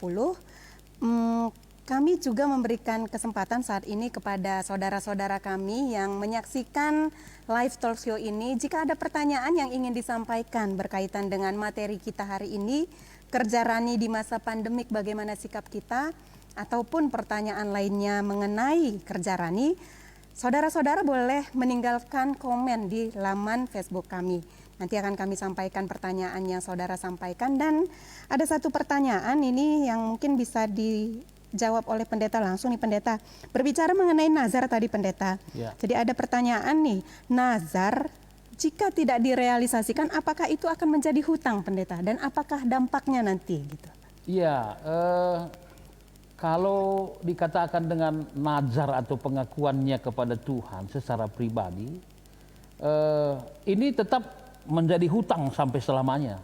Kami juga memberikan kesempatan saat ini kepada saudara-saudara kami yang menyaksikan live talk show ini. Jika ada pertanyaan yang ingin disampaikan berkaitan dengan materi kita hari ini, Kerja Rani di masa pandemik, bagaimana sikap kita, ataupun pertanyaan lainnya mengenai Kerja Rani, saudara-saudara boleh meninggalkan komen di laman Facebook kami. Nanti akan kami sampaikan pertanyaan yang saudara sampaikan, dan ada satu pertanyaan ini yang mungkin bisa dijawab oleh pendeta langsung nih, pendeta. Berbicara mengenai nazar tadi, pendeta. Ya. Jadi ada pertanyaan nih, nazar jika tidak direalisasikan apakah itu akan menjadi hutang, pendeta, dan apakah dampaknya nanti gitu? Iya, kalau dikatakan dengan nazar atau pengakuannya kepada Tuhan secara pribadi, ini tetap menjadi hutang sampai selamanya.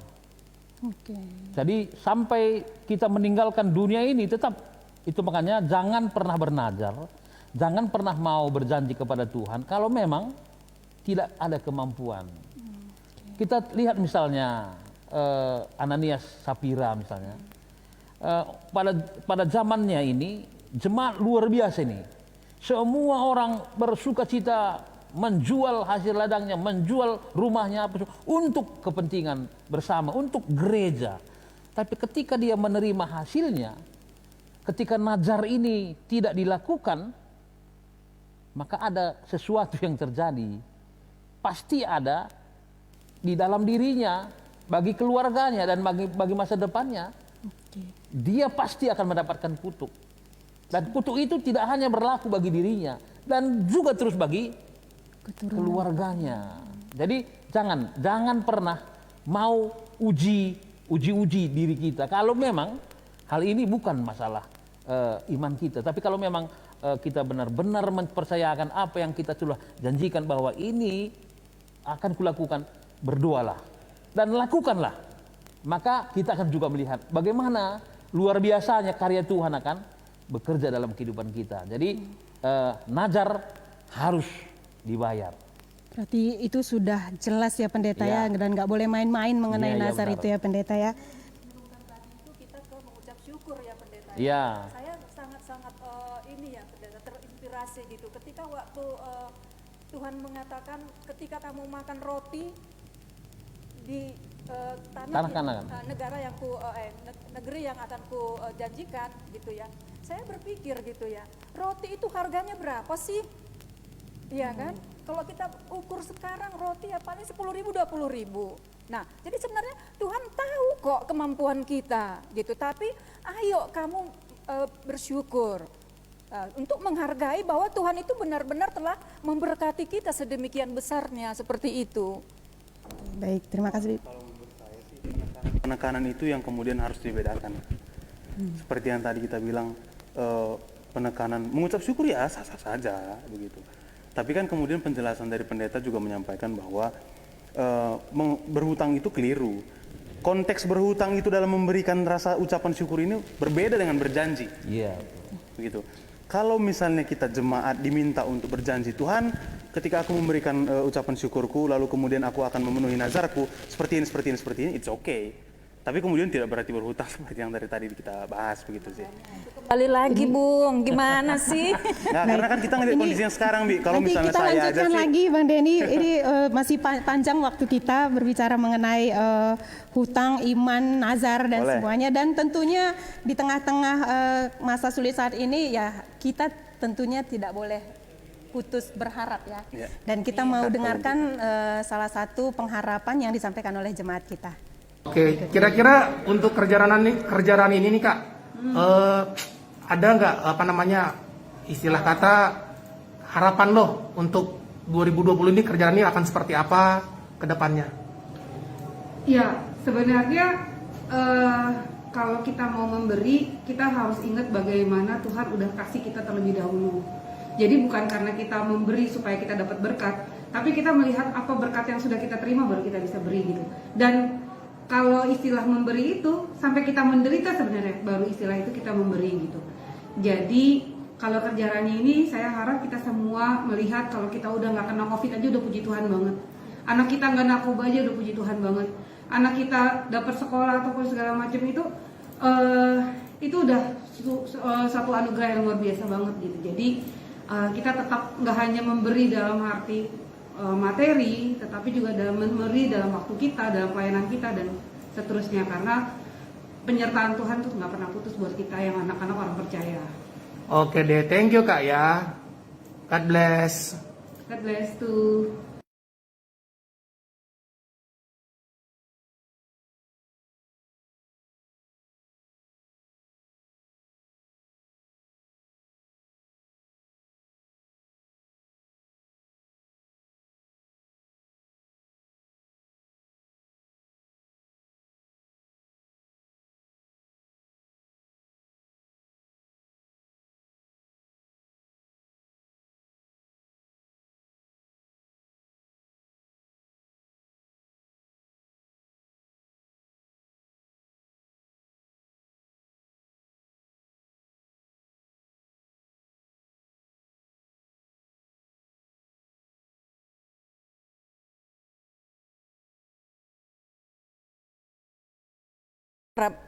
Oke. Jadi sampai kita meninggalkan dunia ini tetap, itu makanya jangan pernah bernazar, jangan pernah mau berjanji kepada Tuhan kalau memang tidak ada kemampuan. Kita lihat misalnya Ananias Sapira misalnya, pada zamannya ini jemaat luar biasa ini, semua orang bersuka cita menjual hasil ladangnya, menjual rumahnya untuk kepentingan bersama, untuk gereja. Tapi ketika dia menerima hasilnya, ketika nazar ini tidak dilakukan, maka ada sesuatu yang terjadi. Pasti ada di dalam dirinya, bagi keluarganya dan bagi masa depannya. Dia pasti akan mendapatkan kutuk. Dan kutuk itu tidak hanya berlaku bagi dirinya, dan juga terus bagi keluarganya. Jadi jangan pernah mau uji diri kita. Kalau memang hal ini bukan masalah iman kita, tapi kalau memang kita benar-benar mempercayakan apa yang kita sudah janjikan bahwa ini akan kulakukan, berdoalah dan lakukanlah. Maka kita akan juga melihat bagaimana luar biasanya karya Tuhan akan bekerja dalam kehidupan kita. Jadi nazar harus dibayar. Berarti itu sudah jelas ya, pendeta ya, dan nggak boleh main-main mengenai nazar itu ya, pendeta ya. Itu kita ke mengucap syukur ya, pendeta. Ya. Saya sangat-sangat ini ya, pendeta, terinspirasi gitu. Ketika waktu Tuhan mengatakan ketika kamu makan roti di tanah negara yang negeri yang akan ku janjikan gitu ya. Saya berpikir gitu ya, roti itu harganya berapa sih? Iya kan? Kalau kita ukur sekarang roti ya paling 10.000, 20.000. Nah, jadi sebenarnya Tuhan tahu kok kemampuan kita gitu. Tapi ayo kamu bersyukur untuk menghargai bahwa Tuhan itu benar-benar telah memberkati kita sedemikian besarnya seperti itu. Baik, terima kasih. Kalau menurut saya sih penekanan itu yang kemudian harus dibedakan. Seperti yang tadi kita bilang, penekanan mengucap syukur ya sah-sah saja begitu. Tapi kan kemudian penjelasan dari pendeta juga menyampaikan bahwa berhutang itu keliru. Konteks berhutang itu dalam memberikan rasa ucapan syukur ini berbeda dengan berjanji. Iya. Begitu. Kalau misalnya kita jemaat diminta untuk berjanji, Tuhan, ketika aku memberikan ucapan syukurku, lalu kemudian aku akan memenuhi nazarku seperti ini, it's okay. Tapi kemudian tidak berarti berhutang seperti yang dari tadi kita bahas begitu sih. Kembali lagi Bung, gimana sih? Nah, karena kan kita ngeliat kondisi yang sekarang, Bi. Kalau Nanti misalnya kita saya lanjutkan aja sih, lagi, Bang Denny. Ini masih panjang waktu kita berbicara mengenai hutang, iman, nazar dan boleh. semuanya. Dan tentunya di tengah-tengah masa sulit saat ini ya kita tentunya tidak boleh putus berharap ya. Dan kita mau dengarkan salah satu pengharapan yang disampaikan oleh jemaat kita. Oke, kira-kira untuk kerjaan ini nih Kak, ada nggak istilah kata harapan lo untuk 2020 ini kerjaan ini akan seperti apa ke depannya? Ya, sebenarnya kalau kita mau memberi, kita harus ingat bagaimana Tuhan udah kasih kita terlebih dahulu. Jadi bukan karena kita memberi supaya kita dapat berkat, tapi kita melihat apa berkat yang sudah kita terima baru kita bisa beri gitu. Dan kalau istilah memberi itu sampai kita menderita sebenarnya baru istilah itu kita memberi gitu. Jadi kalau kerjaan ini saya harap kita semua melihat kalau kita udah nggak kena COVID aja udah puji Tuhan banget. Anak kita nggak narkoba aja udah puji Tuhan banget. Anak kita dapat sekolah ataupun segala macam itu udah satu anugerah yang luar biasa banget gitu. Jadi kita tetap nggak hanya memberi dalam arti materi, tetapi juga dalam memberi dalam waktu kita, dalam pelayanan kita dan seterusnya, karena penyertaan Tuhan tuh nggak pernah putus buat kita yang anak-anak orang percaya. Oke deh, thank you Kak ya. God bless. God bless too.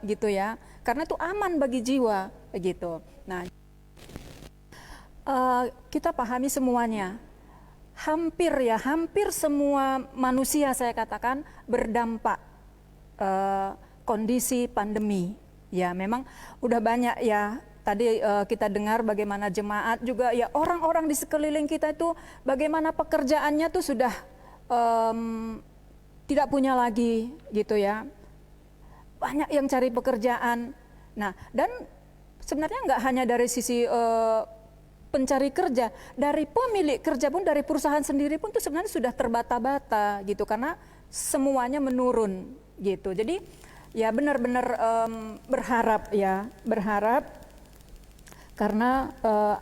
Gitu ya, karena itu aman bagi jiwa begitu. Nah, kita pahami semuanya, hampir semua manusia saya katakan berdampak kondisi pandemi. Ya memang udah banyak ya, tadi kita dengar bagaimana jemaat juga ya, orang-orang di sekeliling kita itu bagaimana pekerjaannya tuh sudah tidak punya lagi gitu ya. Banyak yang cari pekerjaan. Nah, dan sebenarnya nggak hanya dari sisi pencari kerja, dari pemilik kerja pun, dari perusahaan sendiri pun itu sebenarnya sudah terbata-bata gitu, karena semuanya menurun gitu. Jadi ya benar-benar berharap karena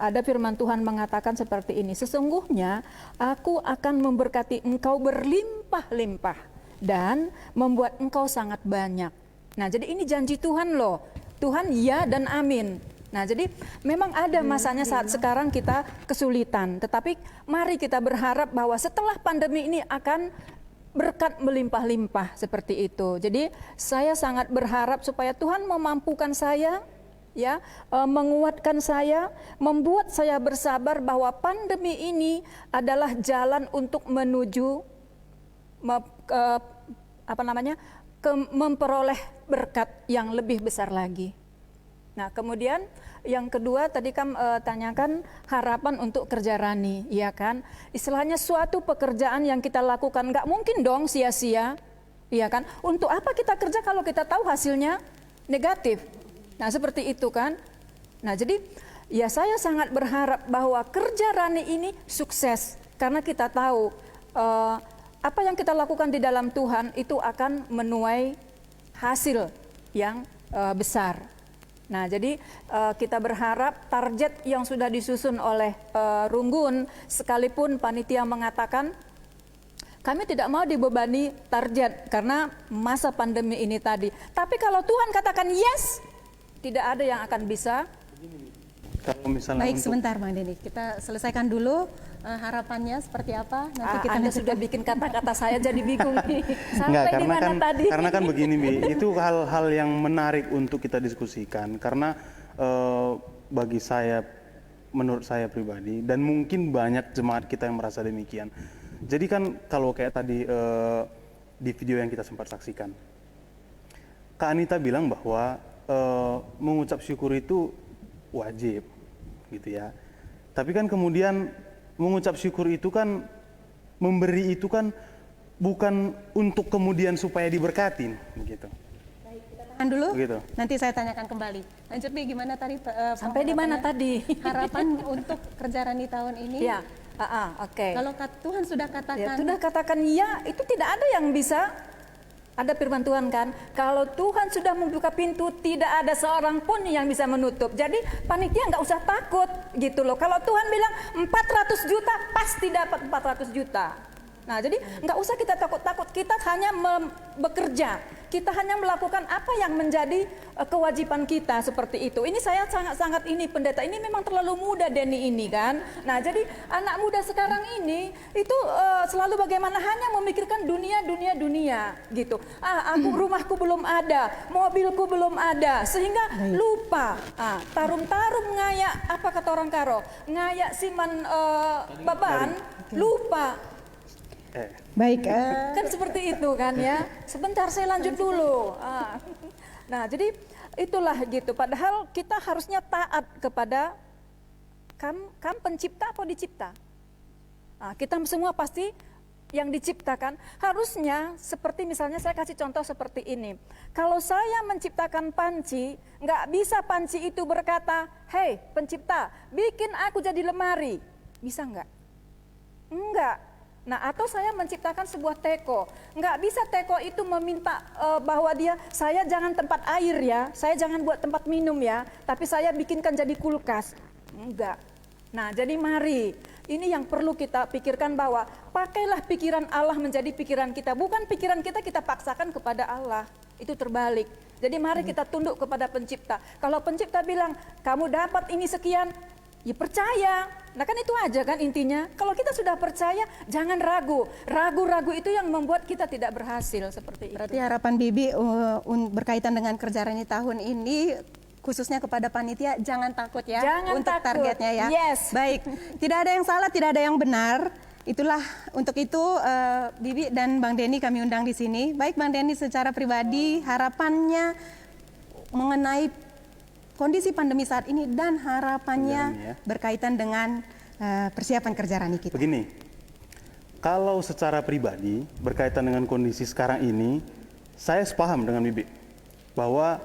ada firman Tuhan mengatakan seperti ini, sesungguhnya aku akan memberkati engkau berlimpah-limpah dan membuat engkau sangat banyak. Nah, jadi ini janji Tuhan loh. Tuhan ya dan amin. Nah, jadi memang ada masanya saat sekarang kita kesulitan. Tetapi mari kita berharap bahwa setelah pandemi ini akan berkat melimpah-limpah seperti itu. Jadi saya sangat berharap supaya Tuhan memampukan saya, ya, menguatkan saya, membuat saya bersabar bahwa pandemi ini adalah jalan untuk menuju memperoleh berkat yang lebih besar lagi. Nah, kemudian yang kedua tadi kan tanyakan harapan untuk kerja Rani, ya kan? Istilahnya suatu pekerjaan yang kita lakukan nggak mungkin dong sia-sia, ya kan? Untuk apa kita kerja kalau kita tahu hasilnya negatif? Nah, seperti itu kan? Nah, jadi ya saya sangat berharap bahwa kerja Rani ini sukses karena kita tahu apa yang kita lakukan di dalam Tuhan itu akan menuai hasil yang besar. Nah, jadi kita berharap target yang sudah disusun oleh Runggun, sekalipun panitia mengatakan kami tidak mau dibebani target karena masa pandemi ini tadi. Tapi kalau Tuhan katakan yes, tidak ada yang akan bisa. Kalau misalnya Baik, sebentar Bang Denny, kita selesaikan dulu harapannya seperti apa. Nanti kita Anda sudah bikin kata-kata saya jadi bingung nih. Enggak, Sampai di mana tadi? karena kan begini, Bi, itu hal-hal yang menarik untuk kita diskusikan. Karena bagi saya, menurut saya pribadi, dan mungkin banyak jemaat kita yang merasa demikian. Jadi kan kalau kayak tadi di video yang kita sempat saksikan, Kak Anita bilang bahwa mengucap syukur itu wajib, gitu ya. Tapi kan kemudian mengucap syukur itu kan, memberi itu kan bukan untuk kemudian supaya diberkatin, begitu. Baik, kita tahan dulu. Begitu. Nanti saya tanyakan kembali. Lanjut Bi, gimana tadi? Sampai di mana tadi? Harapan untuk kerja Rani tahun ini? Ya, oke. Kalau Tuhan sudah katakan. Ya, sudah katakan ya, itu tidak ada yang bisa. Ada firman Tuhan kan, kalau Tuhan sudah membuka pintu, tidak ada seorang pun yang bisa menutup. Jadi panitia nggak usah takut gitu loh. Kalau Tuhan bilang 400 juta, pasti dapat 400 juta. Nah, jadi nggak usah kita takut-takut, kita hanya bekerja. kita hanya melakukan apa yang menjadi kewajiban kita seperti itu. Ini saya sangat-sangat ini pendeta ini memang terlalu muda Denny ini kan. Nah jadi anak muda sekarang ini itu selalu bagaimana hanya memikirkan dunia gitu. Aku rumahku belum ada, mobilku belum ada, sehingga lupa. Tarum-tarum ngayak apa kata orang Karo, ngayak siman baban, lupa. Baik. Kan seperti itu kan ya. Sebentar saya lanjut dulu. Nah jadi itulah gitu. Padahal kita harusnya taat kepada kam pencipta apa dicipta. Kita semua pasti yang diciptakan. Harusnya seperti misalnya saya kasih contoh seperti ini. Kalau saya menciptakan panci, nggak bisa panci itu berkata, "Hei pencipta, bikin aku jadi lemari." Bisa nggak? Enggak. Nah, atau saya menciptakan sebuah teko. Nggak bisa teko itu meminta bahwa saya jangan tempat air ya, saya jangan buat tempat minum ya, tapi saya bikinkan jadi kulkas. Enggak. Nah, jadi mari, ini yang perlu kita pikirkan bahwa pakailah pikiran Allah menjadi pikiran kita. Bukan pikiran kita paksakan kepada Allah. Itu terbalik. Jadi mari kita tunduk kepada pencipta. Kalau pencipta bilang, kamu dapat ini sekian, ya percaya. Nah kan itu aja kan intinya. Kalau kita sudah percaya, jangan ragu. Ragu-ragu itu yang membuat kita tidak berhasil seperti itu. Berarti harapan Bibi berkaitan dengan kerja Rani tahun ini, khususnya kepada panitia, jangan takut ya untuk targetnya ya. Yes. Baik, tidak ada yang salah, tidak ada yang benar. Itulah untuk itu Bibi dan Bang Denny kami undang di sini. Baik Bang Denny secara pribadi, harapannya mengenai kondisi pandemi saat ini dan harapannya berkaitan dengan persiapan kerja Rani kita. Begini, kalau secara pribadi berkaitan dengan kondisi sekarang ini, saya sepaham dengan Bibi bahwa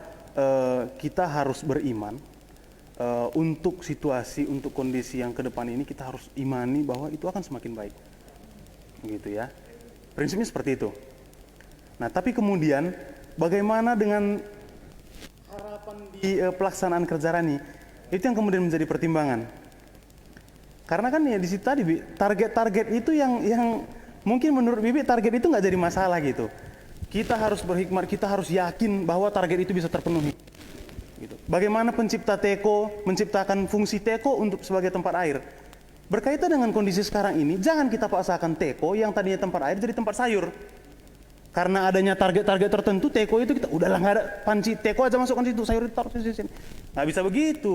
kita harus beriman untuk situasi, untuk kondisi yang ke depan ini kita harus imani bahwa itu akan semakin baik, gitu ya. Prinsipnya seperti itu. Nah, tapi kemudian bagaimana dengan harapan di pelaksanaan kerja Rani, itu yang kemudian menjadi pertimbangan. Karena kan ya di situ tadi target-target itu yang mungkin menurut Bibi target itu nggak jadi masalah gitu. Kita harus berhikmat, kita harus yakin bahwa target itu bisa terpenuhi. Gitu. Bagaimana pencipta teko menciptakan fungsi teko untuk sebagai tempat air. Berkaitan dengan kondisi sekarang ini, jangan kita paksakan teko yang tadinya tempat air jadi tempat sayur. Karena adanya target-target tertentu, teko itu kita udahlah nggak ada panci, teko aja masukkan situ, sayur taruh di sini. Nggak bisa begitu.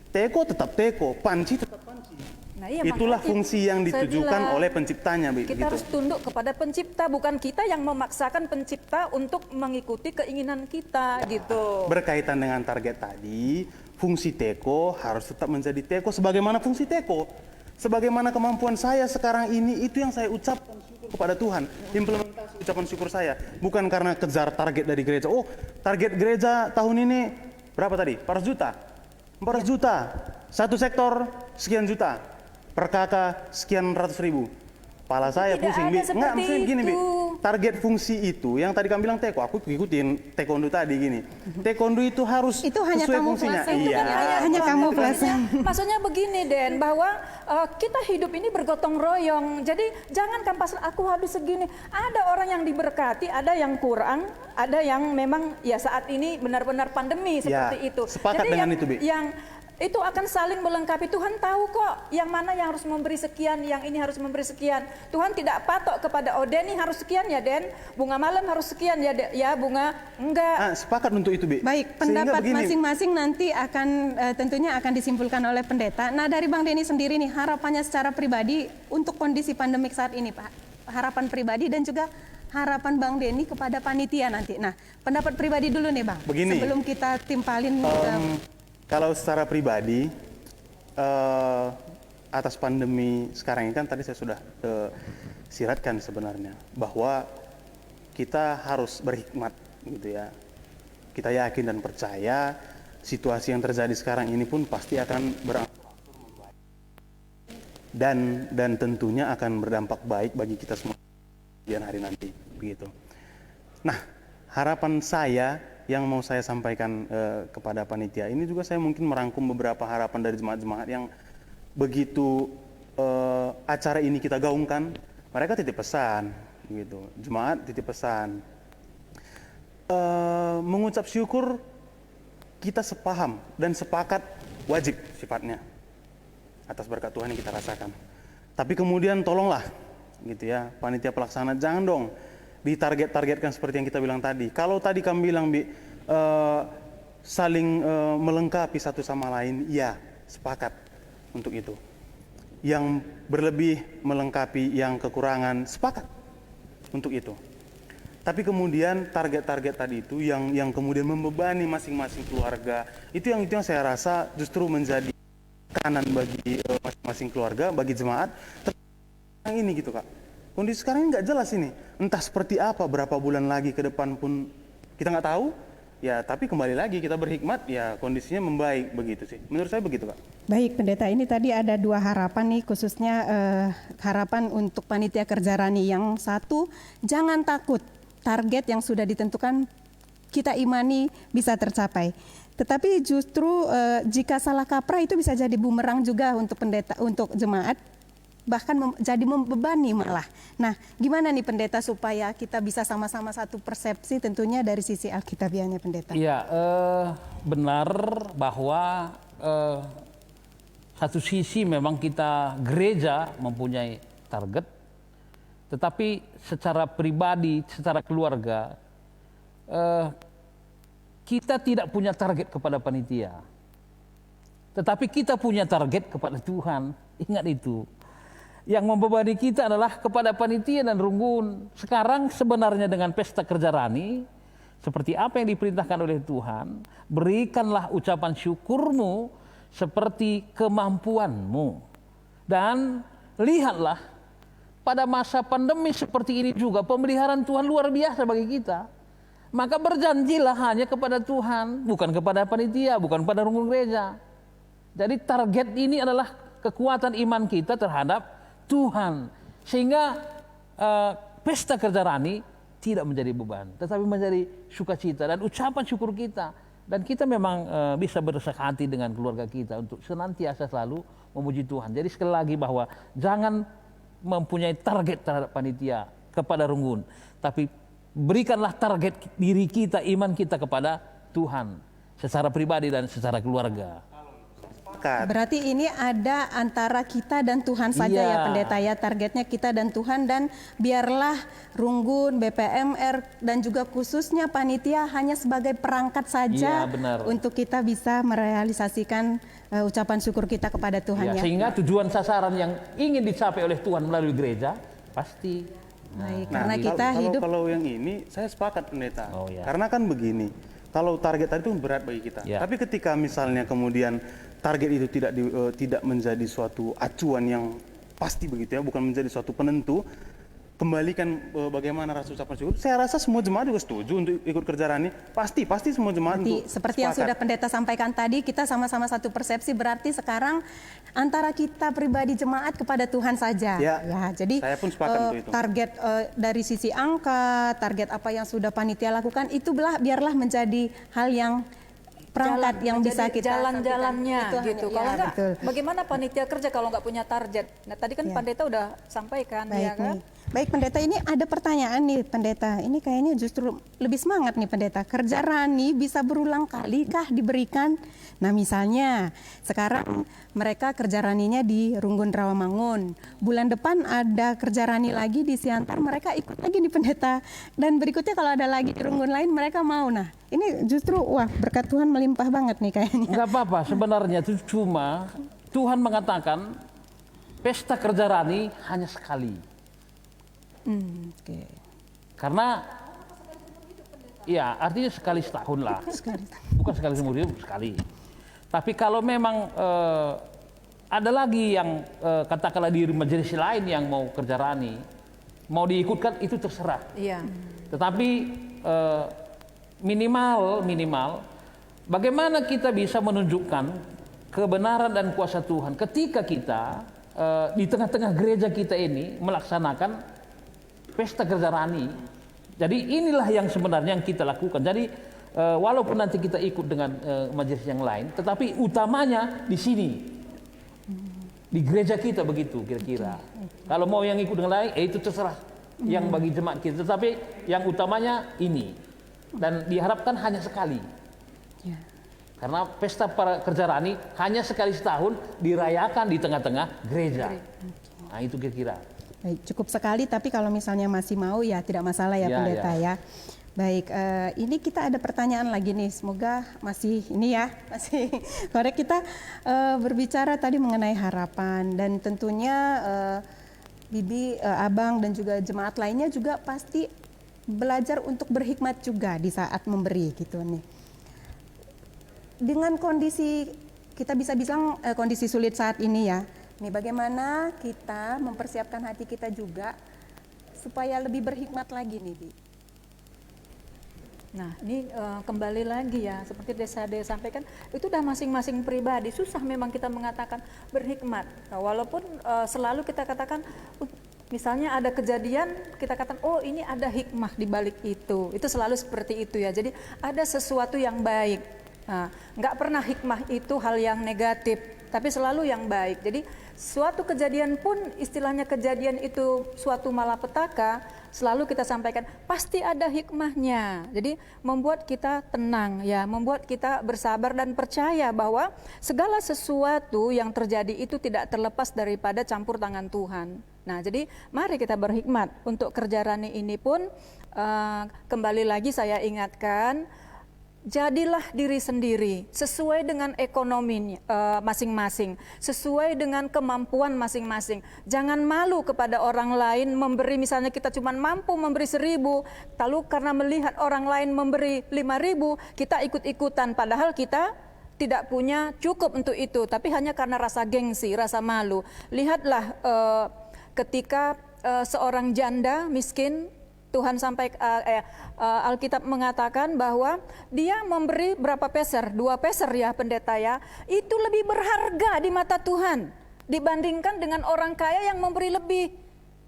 Teko tetap teko, panci tetap panci. Nah, iya, itulah fungsi yang ditujukan oleh penciptanya. Kita gitu. harus tunduk kepada pencipta, bukan kita yang memaksakan pencipta untuk mengikuti keinginan kita gitu. Berkaitan dengan target tadi, fungsi teko harus tetap menjadi teko sebagaimana fungsi teko. Sebagaimana kemampuan saya sekarang ini, itu yang saya ucapkan syukur kepada Tuhan. Implementasi ucapan syukur saya. Bukan karena kejar target dari gereja. Oh, target gereja tahun ini berapa tadi? 400 juta. 400 juta. Satu sektor sekian juta. Per kakak sekian ratus ribu. Kepala saya pusing. Enggak, maksudnya begini, Bi. Target fungsi itu, yang tadi kamu bilang teko, aku ikutin taekwondo tadi gini. Taekwondo itu harus itu hanya sesuai fungsinya. Iya. Hanya kamu Maksudnya begini Den, bahwa kita hidup ini bergotong royong. Jadi jangan pas aku habis segini. Ada orang yang diberkati, ada yang kurang, ada yang memang ya saat ini benar-benar pandemi seperti itu. Sepakat jadi dengan itu, Bi. Yang itu akan saling melengkapi. Tuhan tahu kok yang mana yang harus memberi sekian, yang ini harus memberi sekian. Tuhan tidak patok kepada Denny harus sekian ya Den, Bunga Malam harus sekian ya Bunga, enggak. Sepakat untuk itu, Bi. Baik, pendapat masing-masing nanti akan tentunya akan disimpulkan oleh pendeta. Nah, dari Bang Denny sendiri nih, harapannya secara pribadi untuk kondisi pandemik saat ini, Pak. Harapan pribadi dan juga harapan Bang Denny kepada panitia nanti. Nah, pendapat pribadi dulu nih, Bang. Begini. Sebelum kita timpalin kalau secara pribadi, atas pandemi sekarang ini kan tadi saya sudah siratkan sebenarnya bahwa kita harus berhikmat gitu ya. Kita yakin dan percaya situasi yang terjadi sekarang ini pun pasti akan berangsur membaik dan tentunya akan berdampak baik bagi kita semua di hari nanti begitu. Nah, harapan saya yang mau saya sampaikan kepada panitia ini juga saya mungkin merangkum beberapa harapan dari jemaat-jemaat yang begitu acara ini kita gaungkan, mereka titip pesan gitu. Jemaat titip pesan. mengucap syukur kita sepaham dan sepakat wajib sifatnya atas berkat Tuhan yang kita rasakan. Tapi kemudian tolonglah gitu ya, panitia pelaksana jangan dong ditarget-targetkan seperti yang kita bilang tadi. Kalau tadi kami bilang saling melengkapi satu sama lain, ya sepakat untuk itu. Yang berlebih melengkapi yang kekurangan, sepakat untuk itu. Tapi kemudian target-target tadi itu yang kemudian membebani masing-masing keluarga, itu yang saya rasa justru menjadi kanan bagi masing-masing keluarga, bagi jemaat. Yang ini gitu Kak, kondisi sekarang ini nggak jelas ini, entah seperti apa, berapa bulan lagi ke depan pun kita nggak tahu. Ya, tapi kembali lagi kita berhikmat, ya kondisinya membaik begitu sih. Menurut saya begitu Kak. Baik pendeta, ini tadi ada 2 harapan nih, khususnya harapan untuk panitia kerja Rani. Yang satu, jangan takut, target yang sudah ditentukan kita imani bisa tercapai. Tetapi justru jika salah kaprah itu bisa jadi bumerang juga untuk pendeta, untuk jemaat, bahkan jadi membebani malah. Nah, gimana nih pendeta supaya kita bisa sama-sama satu persepsi tentunya dari sisi Alkitabiahnya pendeta? Iya, benar bahwa satu sisi memang kita gereja mempunyai target, tetapi secara pribadi, secara keluarga, kita tidak punya target kepada panitia. Tetapi kita punya target kepada Tuhan. Ingat itu. Yang membebani kita adalah kepada panitia dan runggun. Sekarang sebenarnya dengan pesta kerja Rani, seperti apa yang diperintahkan oleh Tuhan, berikanlah ucapan syukurmu seperti kemampuanmu. Dan lihatlah, pada masa pandemi seperti ini juga pemeliharaan Tuhan luar biasa bagi kita. Maka berjanjilah hanya kepada Tuhan, bukan kepada panitia, bukan pada runggun gereja. Jadi target ini adalah kekuatan iman kita terhadap Tuhan. Sehingga pesta kerja Rani tidak menjadi beban, tetapi menjadi sukacita dan ucapan syukur kita. Dan kita memang bisa berresah hati dengan keluarga kita untuk senantiasa selalu memuji Tuhan. Jadi sekali lagi bahwa jangan mempunyai target terhadap panitia kepada runggun, tapi berikanlah target diri kita, iman kita kepada Tuhan secara pribadi dan secara keluarga. Berarti ini ada antara kita dan Tuhan saja ya pendeta ya, targetnya kita dan Tuhan, dan biarlah runggun, BPMR dan juga khususnya panitia hanya sebagai perangkat saja untuk kita bisa merealisasikan ucapan syukur kita kepada Tuhan ya. Sehingga tujuan sasaran yang ingin dicapai oleh Tuhan melalui gereja pasti. Baik, karena kita hidup. Kalau yang ini saya sepakat pendeta. Karena kan begini, kalau target tadi itu berat bagi kita. Tapi ketika misalnya kemudian target itu tidak menjadi suatu acuan yang pasti begitu ya, bukan menjadi suatu penentu, kembalikan bagaimana rasa ucapan syukur. Saya rasa semua jemaat juga setuju untuk ikut kerja Rani. Pasti semua jemaat seperti yang sudah pendeta sampaikan tadi, kita sama-sama satu persepsi, berarti sekarang antara kita pribadi jemaat kepada Tuhan saja. Ya, jadi saya pun sepakat untuk itu. Target dari sisi angka, target apa yang sudah panitia lakukan itu biarlah menjadi hal yang perangkat yang bisa kita jalan-jalannya gitu. Kalau enggak, betul. bagaimana panitia kerja kalau nggak punya target? Nah, tadi kan pendeta udah sampaikan. Baik, kan? Baik pendeta, ini ada pertanyaan nih pendeta. Ini kayaknya justru lebih semangat nih pendeta. Kerja Rani bisa berulang kali kah diberikan? Nah misalnya sekarang mereka kerja Raninya di Runggun Rawamangun. Bulan depan ada kerja Rani lagi di Siantar, mereka ikut lagi nih pendeta. Dan berikutnya kalau ada lagi di Runggun lain mereka mau. Nah ini justru berkat Tuhan melimpah banget nih kayaknya. Enggak apa-apa sebenarnya, itu cuma Tuhan mengatakan pesta kerja Rani hanya sekali. Karena ya artinya sekali setahun lah, bukan sekali seumur hidup, sekali. Tapi kalau memang ada lagi yang katakanlah di majelis lain yang mau kerja Rani, mau diikutkan itu terserah. Tetapi minimal bagaimana kita bisa menunjukkan kebenaran dan kuasa Tuhan ketika kita di tengah-tengah gereja kita ini melaksanakan pesta kerja Rani. Jadi inilah yang sebenarnya yang kita lakukan. Jadi walaupun nanti kita ikut dengan majelis yang lain, tetapi utamanya di sini, di gereja kita begitu kira-kira. Kalau mau yang ikut dengan lain, itu terserah yang bagi jemaat kita. Tetapi yang utamanya ini. Dan diharapkan hanya sekali. Ya. Karena pesta Kerja-Rani hanya sekali setahun dirayakan di tengah-tengah gereja. Nah itu kira-kira. Baik, cukup sekali, tapi kalau misalnya masih mau ya tidak masalah ya, Ya, Pendeta ya. ya. Baik, ini kita ada pertanyaan lagi nih, semoga masih ini ya, masih korek. Kita berbicara tadi mengenai harapan, dan tentunya Bibi, Abang dan juga jemaat lainnya juga pasti belajar untuk berhikmat juga di saat memberi gitu nih. Dengan kondisi, kita bisa bilang kondisi sulit saat ini ya, nih bagaimana kita mempersiapkan hati kita juga supaya lebih berhikmat lagi nih, Bi. Nah, ini kembali lagi ya, seperti Desa sampaikan, itu udah masing-masing pribadi. Susah memang kita mengatakan berhikmat. Nah, walaupun selalu kita katakan, misalnya ada kejadian, kita katakan, oh ini ada hikmah di balik itu. Itu selalu seperti itu ya. Jadi ada sesuatu yang baik. Nah, nggak pernah hikmah itu hal yang negatif, tapi selalu yang baik. Jadi suatu kejadian pun, istilahnya kejadian itu suatu malapetaka, selalu kita sampaikan pasti ada hikmahnya. Jadi membuat kita tenang ya, membuat kita bersabar dan percaya bahwa segala sesuatu yang terjadi itu tidak terlepas daripada campur tangan Tuhan. Nah, jadi mari kita berhikmat. Untuk Kerja-Rani ini pun kembali lagi saya ingatkan, jadilah diri sendiri sesuai dengan ekonomi masing-masing, sesuai dengan kemampuan masing-masing. Jangan malu kepada orang lain memberi, misalnya kita cuma mampu memberi 1.000, lalu karena melihat orang lain memberi 5.000, kita ikut-ikutan padahal kita tidak punya cukup untuk itu, tapi hanya karena rasa gengsi, rasa malu. Lihatlah ketika seorang janda miskin, Tuhan Alkitab mengatakan bahwa dia memberi berapa peser? 2 peser ya pendeta ya. Itu lebih berharga di mata Tuhan dibandingkan dengan orang kaya yang memberi lebih.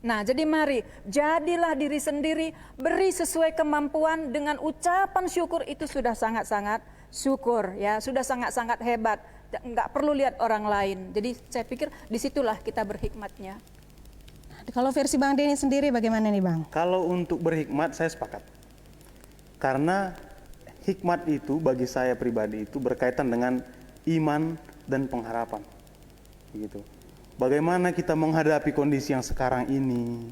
Nah, jadi mari jadilah diri sendiri, beri sesuai kemampuan dengan ucapan syukur, itu sudah sangat-sangat syukur ya, sudah sangat-sangat hebat. Nggak perlu lihat orang lain. Jadi saya pikir disitulah kita berhikmatnya. Kalau versi Bang Denny sendiri bagaimana nih Bang? Kalau untuk berhikmat saya sepakat. Karena hikmat itu bagi saya pribadi itu berkaitan dengan iman dan pengharapan. Begitu. Bagaimana kita menghadapi kondisi yang sekarang ini,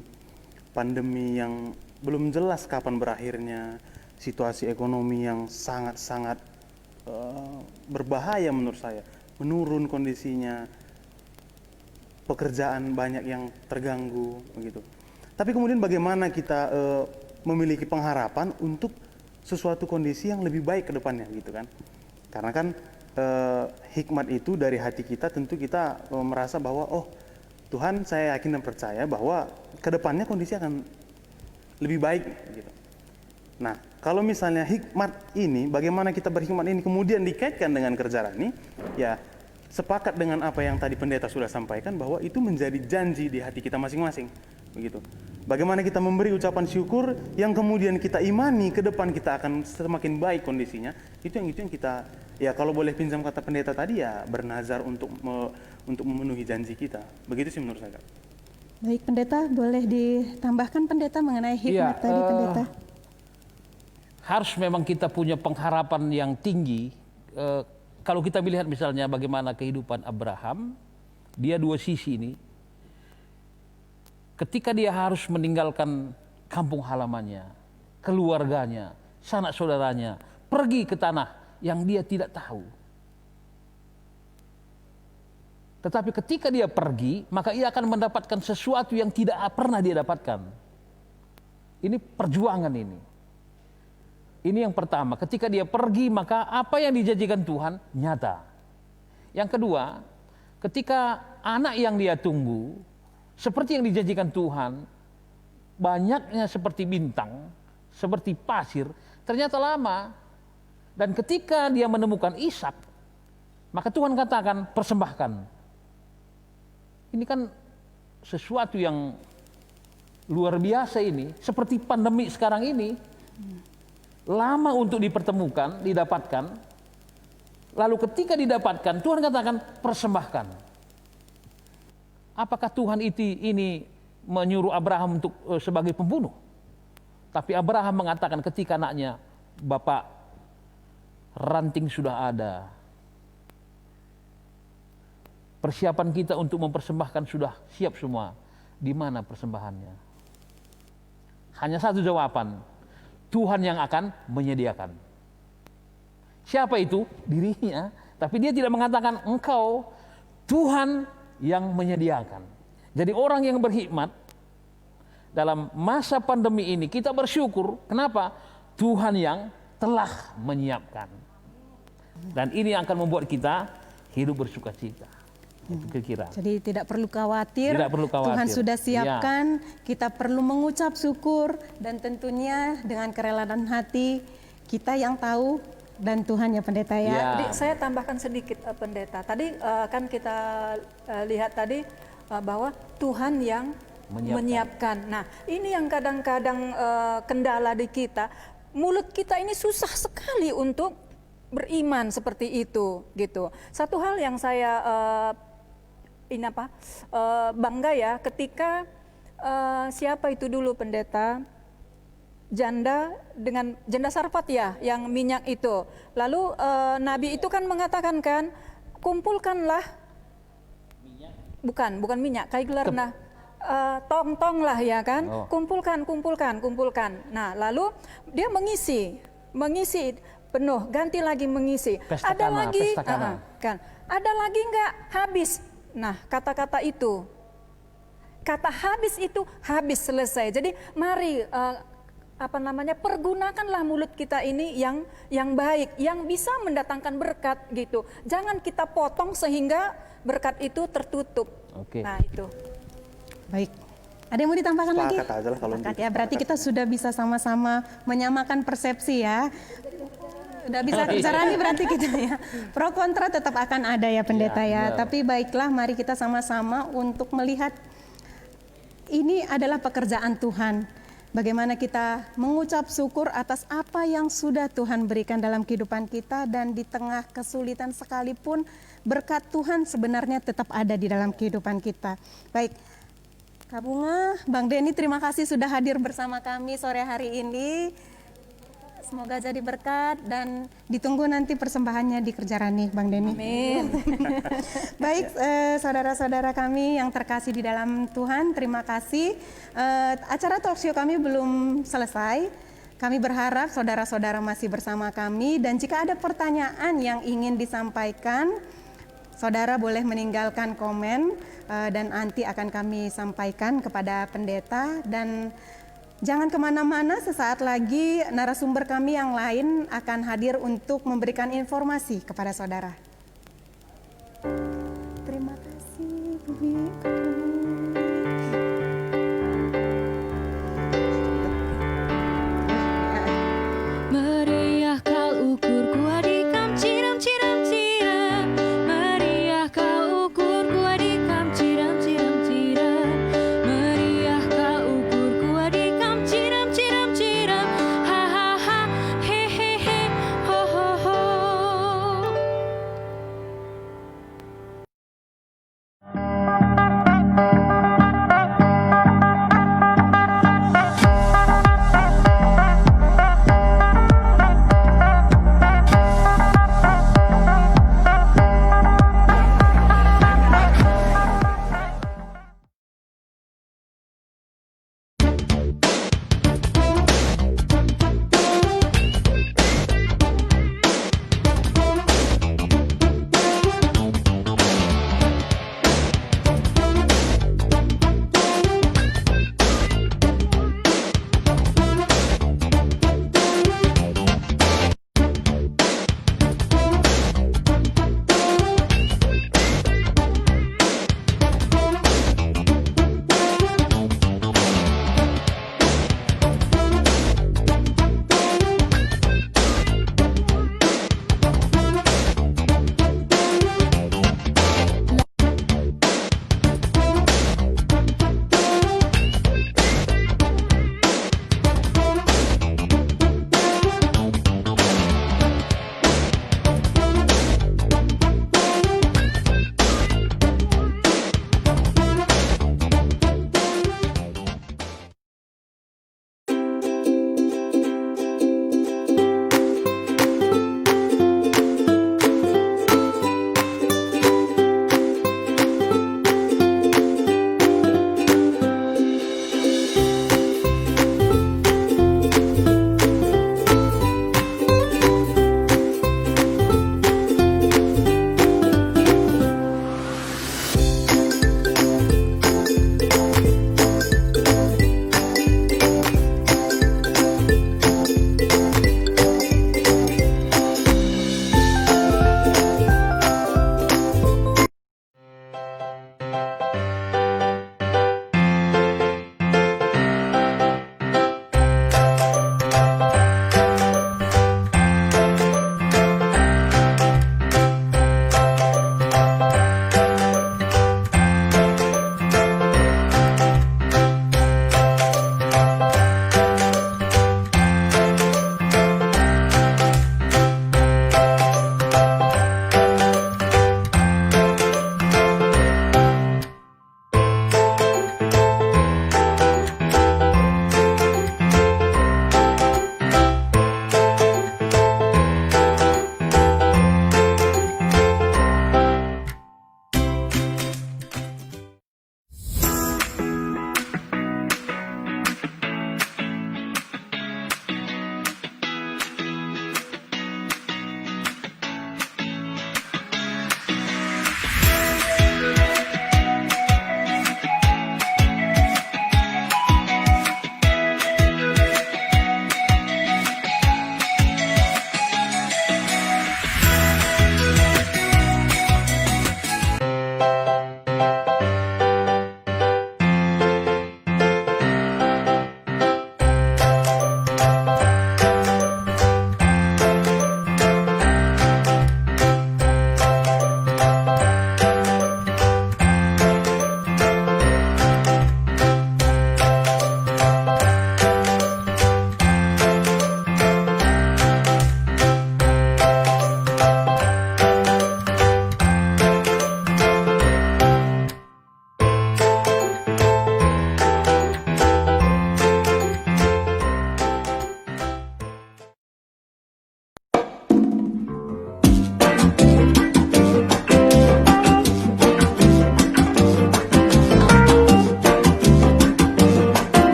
pandemi yang belum jelas kapan berakhirnya, situasi ekonomi yang sangat-sangat berbahaya menurut saya, menurun kondisinya, pekerjaan banyak yang terganggu begitu. Tapi kemudian bagaimana kita memiliki pengharapan untuk sesuatu kondisi yang lebih baik ke depannya gitu kan. Karena kan hikmat itu dari hati kita, tentu kita merasa bahwa oh Tuhan, saya yakin dan percaya bahwa ke depannya kondisi akan lebih baik gitu. Nah, kalau misalnya hikmat ini, bagaimana kita berhikmat ini kemudian dikaitkan dengan Kerja-Rani, ya sepakat dengan apa yang tadi pendeta sudah sampaikan bahwa itu menjadi janji di hati kita masing-masing, begitu. Bagaimana kita memberi ucapan syukur yang kemudian kita imani ke depan kita akan semakin baik kondisinya, itu yang kita, ya kalau boleh pinjam kata pendeta tadi ya bernazar untuk memenuhi janji kita. Begitu sih menurut saya. Baik pendeta, boleh ditambahkan pendeta mengenai hikmat tadi pendeta? Harus memang kita punya pengharapan yang tinggi. Kalau kita melihat misalnya bagaimana kehidupan Abraham, dia 2 sisi ini. Ketika dia harus meninggalkan kampung halamannya, keluarganya, sanak saudaranya, pergi ke tanah yang dia tidak tahu. Tetapi ketika dia pergi, maka ia akan mendapatkan sesuatu yang tidak pernah dia dapatkan. Ini perjuangan ini. Ini yang pertama, ketika dia pergi maka apa yang dijanjikan Tuhan nyata. Yang kedua, ketika anak yang dia tunggu, seperti yang dijanjikan Tuhan, banyaknya seperti bintang, seperti pasir, ternyata lama. Dan ketika dia menemukan Ishak, maka Tuhan katakan persembahkan. Ini kan sesuatu yang luar biasa ini, seperti pandemi sekarang ini. Lama untuk dipertemukan, didapatkan. Lalu ketika didapatkan, Tuhan katakan persembahkan. Apakah Tuhan ini menyuruh Abraham untuk sebagai pembunuh? Tapi Abraham mengatakan ketika anaknya Bapak, ranting sudah ada. Persiapan kita untuk mempersembahkan sudah siap semua. Di mana persembahannya? Hanya satu jawaban. Tuhan yang akan menyediakan. Siapa itu? Dirinya. Tapi dia tidak mengatakan engkau. Tuhan yang menyediakan. Jadi orang yang berhikmat dalam masa pandemi ini kita bersyukur. Kenapa? Tuhan yang telah menyiapkan. Dan ini akan membuat kita hidup bersuka cita. Itu kira-kira. Jadi tidak perlu khawatir, Tidak perlu khawatir. Tuhan sudah siapkan, Ya. kita perlu mengucap syukur, dan tentunya dengan kerelaan hati, kita yang tahu, dan Tuhan ya pendeta ya. Ya. Jadi saya tambahkan sedikit pendeta. Tadi kan kita lihat tadi bahwa Tuhan yang menyiapkan. Nah, ini yang kadang-kadang kendala di kita. Mulut kita ini susah sekali untuk beriman seperti itu, gitu. Satu hal yang saya bangga ya, ketika siapa itu dulu pendeta? Janda Sarfat ya, yang minyak itu. Lalu Nabi itu kan mengatakan kan, kumpulkanlah bukan minyak, kayak gelar tong-tong lah ya kan, kumpulkan. Nah lalu dia mengisi penuh, ganti lagi mengisi. Pesta Ada kana, lagi, pesta kana. kan? Ada lagi nggak habis? Nah kata-kata itu, kata habis itu habis selesai. Jadi mari pergunakanlah mulut kita ini yang baik, yang bisa mendatangkan berkat gitu. Jangan kita potong sehingga berkat itu tertutup. Oke. Nah itu. Baik. Ada yang mau ditambahkan lagi? Sepakat aja lah kalau Sepakat gitu. ya, berarti kita sudah bisa sama-sama menyamakan persepsi ya. Udah bisa kerja berarti kita ya. Pro kontra tetap akan ada ya pendeta ya. benar. Tapi baiklah, mari kita sama-sama untuk melihat ini adalah pekerjaan Tuhan. Bagaimana kita mengucap syukur atas apa yang sudah Tuhan berikan dalam kehidupan kita, dan di tengah kesulitan sekalipun berkat Tuhan sebenarnya tetap ada di dalam kehidupan kita. Baik, Kak Bunga, Bang Denny, terima kasih sudah hadir bersama kami sore hari ini. Semoga jadi berkat dan ditunggu nanti persembahannya di Kerjarani, Bang Denny. Amin. Baik, saudara-saudara kami yang terkasih di dalam Tuhan, terima kasih. Acara talkshow kami belum selesai. Kami berharap saudara-saudara masih bersama kami, dan jika ada pertanyaan yang ingin disampaikan, saudara boleh meninggalkan komen dan nanti akan kami sampaikan kepada pendeta. Dan jangan kemana-mana, sesaat lagi narasumber kami yang lain akan hadir untuk memberikan informasi kepada saudara. Terima kasih, Bibi.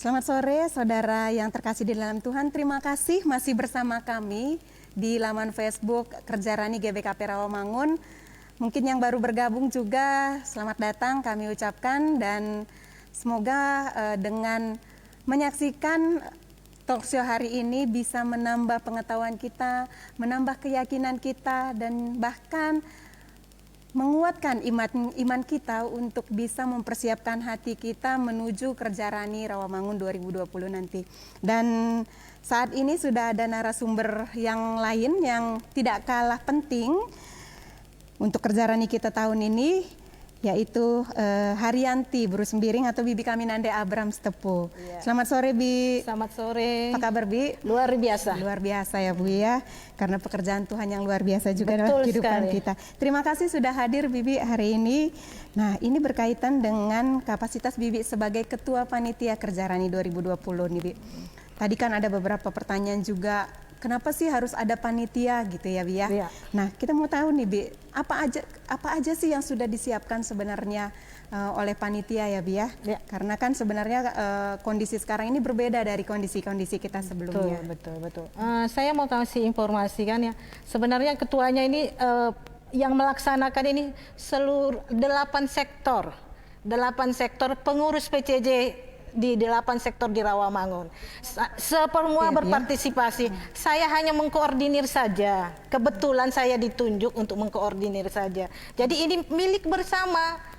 Selamat sore saudara yang terkasih di dalam Tuhan. Terima kasih masih bersama kami di laman Facebook Kerja Rani GBKP Rawamangun. Mungkin yang baru bergabung juga selamat datang kami ucapkan, dan semoga dengan menyaksikan talkshow hari ini bisa menambah pengetahuan kita, menambah keyakinan kita, dan bahkan menguatkan iman kita untuk bisa mempersiapkan hati kita menuju Kerja Rani Rawamangun 2020 nanti. Dan saat ini sudah ada narasumber yang lain yang tidak kalah penting untuk Kerja Rani kita tahun ini, yaitu Haryanti Buru Sembiring atau Bibi Kaminande Abram Stepo. Iya. Selamat sore Bi. Selamat sore. Apa kabar Bi? Luar biasa. Luar biasa ya Bu ya, karena pekerjaan Tuhan yang luar biasa juga dalam Betul kehidupan sekali. kita. Terima kasih sudah hadir Bibi hari ini. Nah, ini berkaitan dengan kapasitas Bibi sebagai Ketua Panitia Kerja Rani 2020 nih Bi. Tadi kan ada beberapa pertanyaan juga, kenapa sih harus ada panitia gitu ya Bi ya? Iya. Nah, kita mau tahu nih Bi, apa aja sih yang sudah disiapkan sebenarnya oleh panitia ya Bi ya? Iya. Karena kan sebenarnya kondisi sekarang ini berbeda dari kondisi-kondisi kita sebelumnya. Betul. Saya mau kasih informasi kan ya. Sebenarnya ketuanya ini yang melaksanakan ini seluruh 8 sektor pengurus PCJ di 8 sektor di Rawamangun. Semua berpartisipasi. Saya hanya mengkoordinir saja. Kebetulan saya ditunjuk untuk mengkoordinir saja. Jadi ini milik bersama.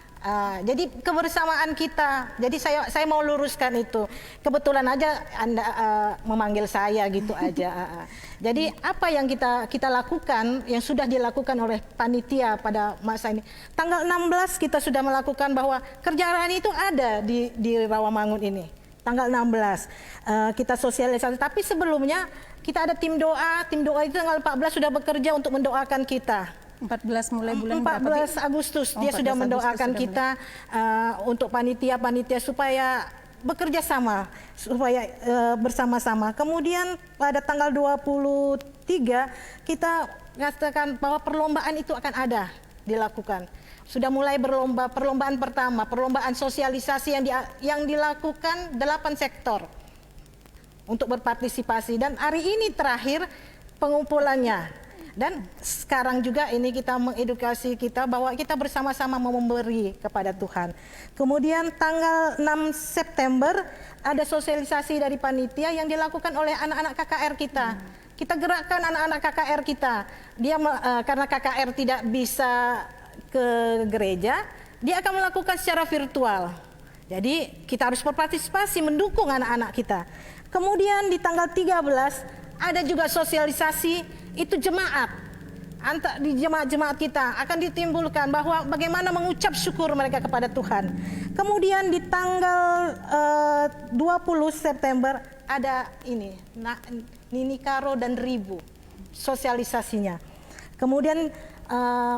Jadi kebersamaan kita. Jadi saya mau luruskan itu. Kebetulan aja Anda memanggil saya gitu aja. Jadi apa yang kita lakukan, yang sudah dilakukan oleh panitia pada masa ini. Tanggal 16 kita sudah melakukan bahwa Kerja Rani itu ada di Rawamangun ini. Tanggal 16 kita sosialisasi. Tapi sebelumnya kita ada tim doa. Tim doa itu tanggal 14 sudah bekerja untuk mendoakan kita. 14 mulai bulan berapa? 14 Agustus dia 14 sudah Agustus mendoakan sudah kita untuk panitia supaya bekerja sama, supaya bersama-sama. Kemudian pada tanggal 23 kita katakan bahwa perlombaan itu akan ada dilakukan. Sudah mulai perlombaan pertama, perlombaan sosialisasi yang dilakukan 8 sektor untuk berpartisipasi, dan hari ini terakhir pengumpulannya. Dan sekarang juga ini kita mengedukasi kita bahwa kita bersama-sama mau memberi kepada Tuhan. Kemudian tanggal 6 September ada sosialisasi dari panitia yang dilakukan oleh anak-anak KKR kita. Kita gerakkan anak-anak KKR kita. Karena KKR tidak bisa ke gereja, dia akan melakukan secara virtual. Jadi kita harus berpartisipasi mendukung anak-anak kita. Kemudian di tanggal 13 ada juga sosialisasi itu jemaat. Di jemaat-jemaat kita akan ditimbulkan bahwa bagaimana mengucap syukur mereka kepada Tuhan. Kemudian di tanggal 20 September ada ini, Nini Karo dan Ribu sosialisasinya. Kemudian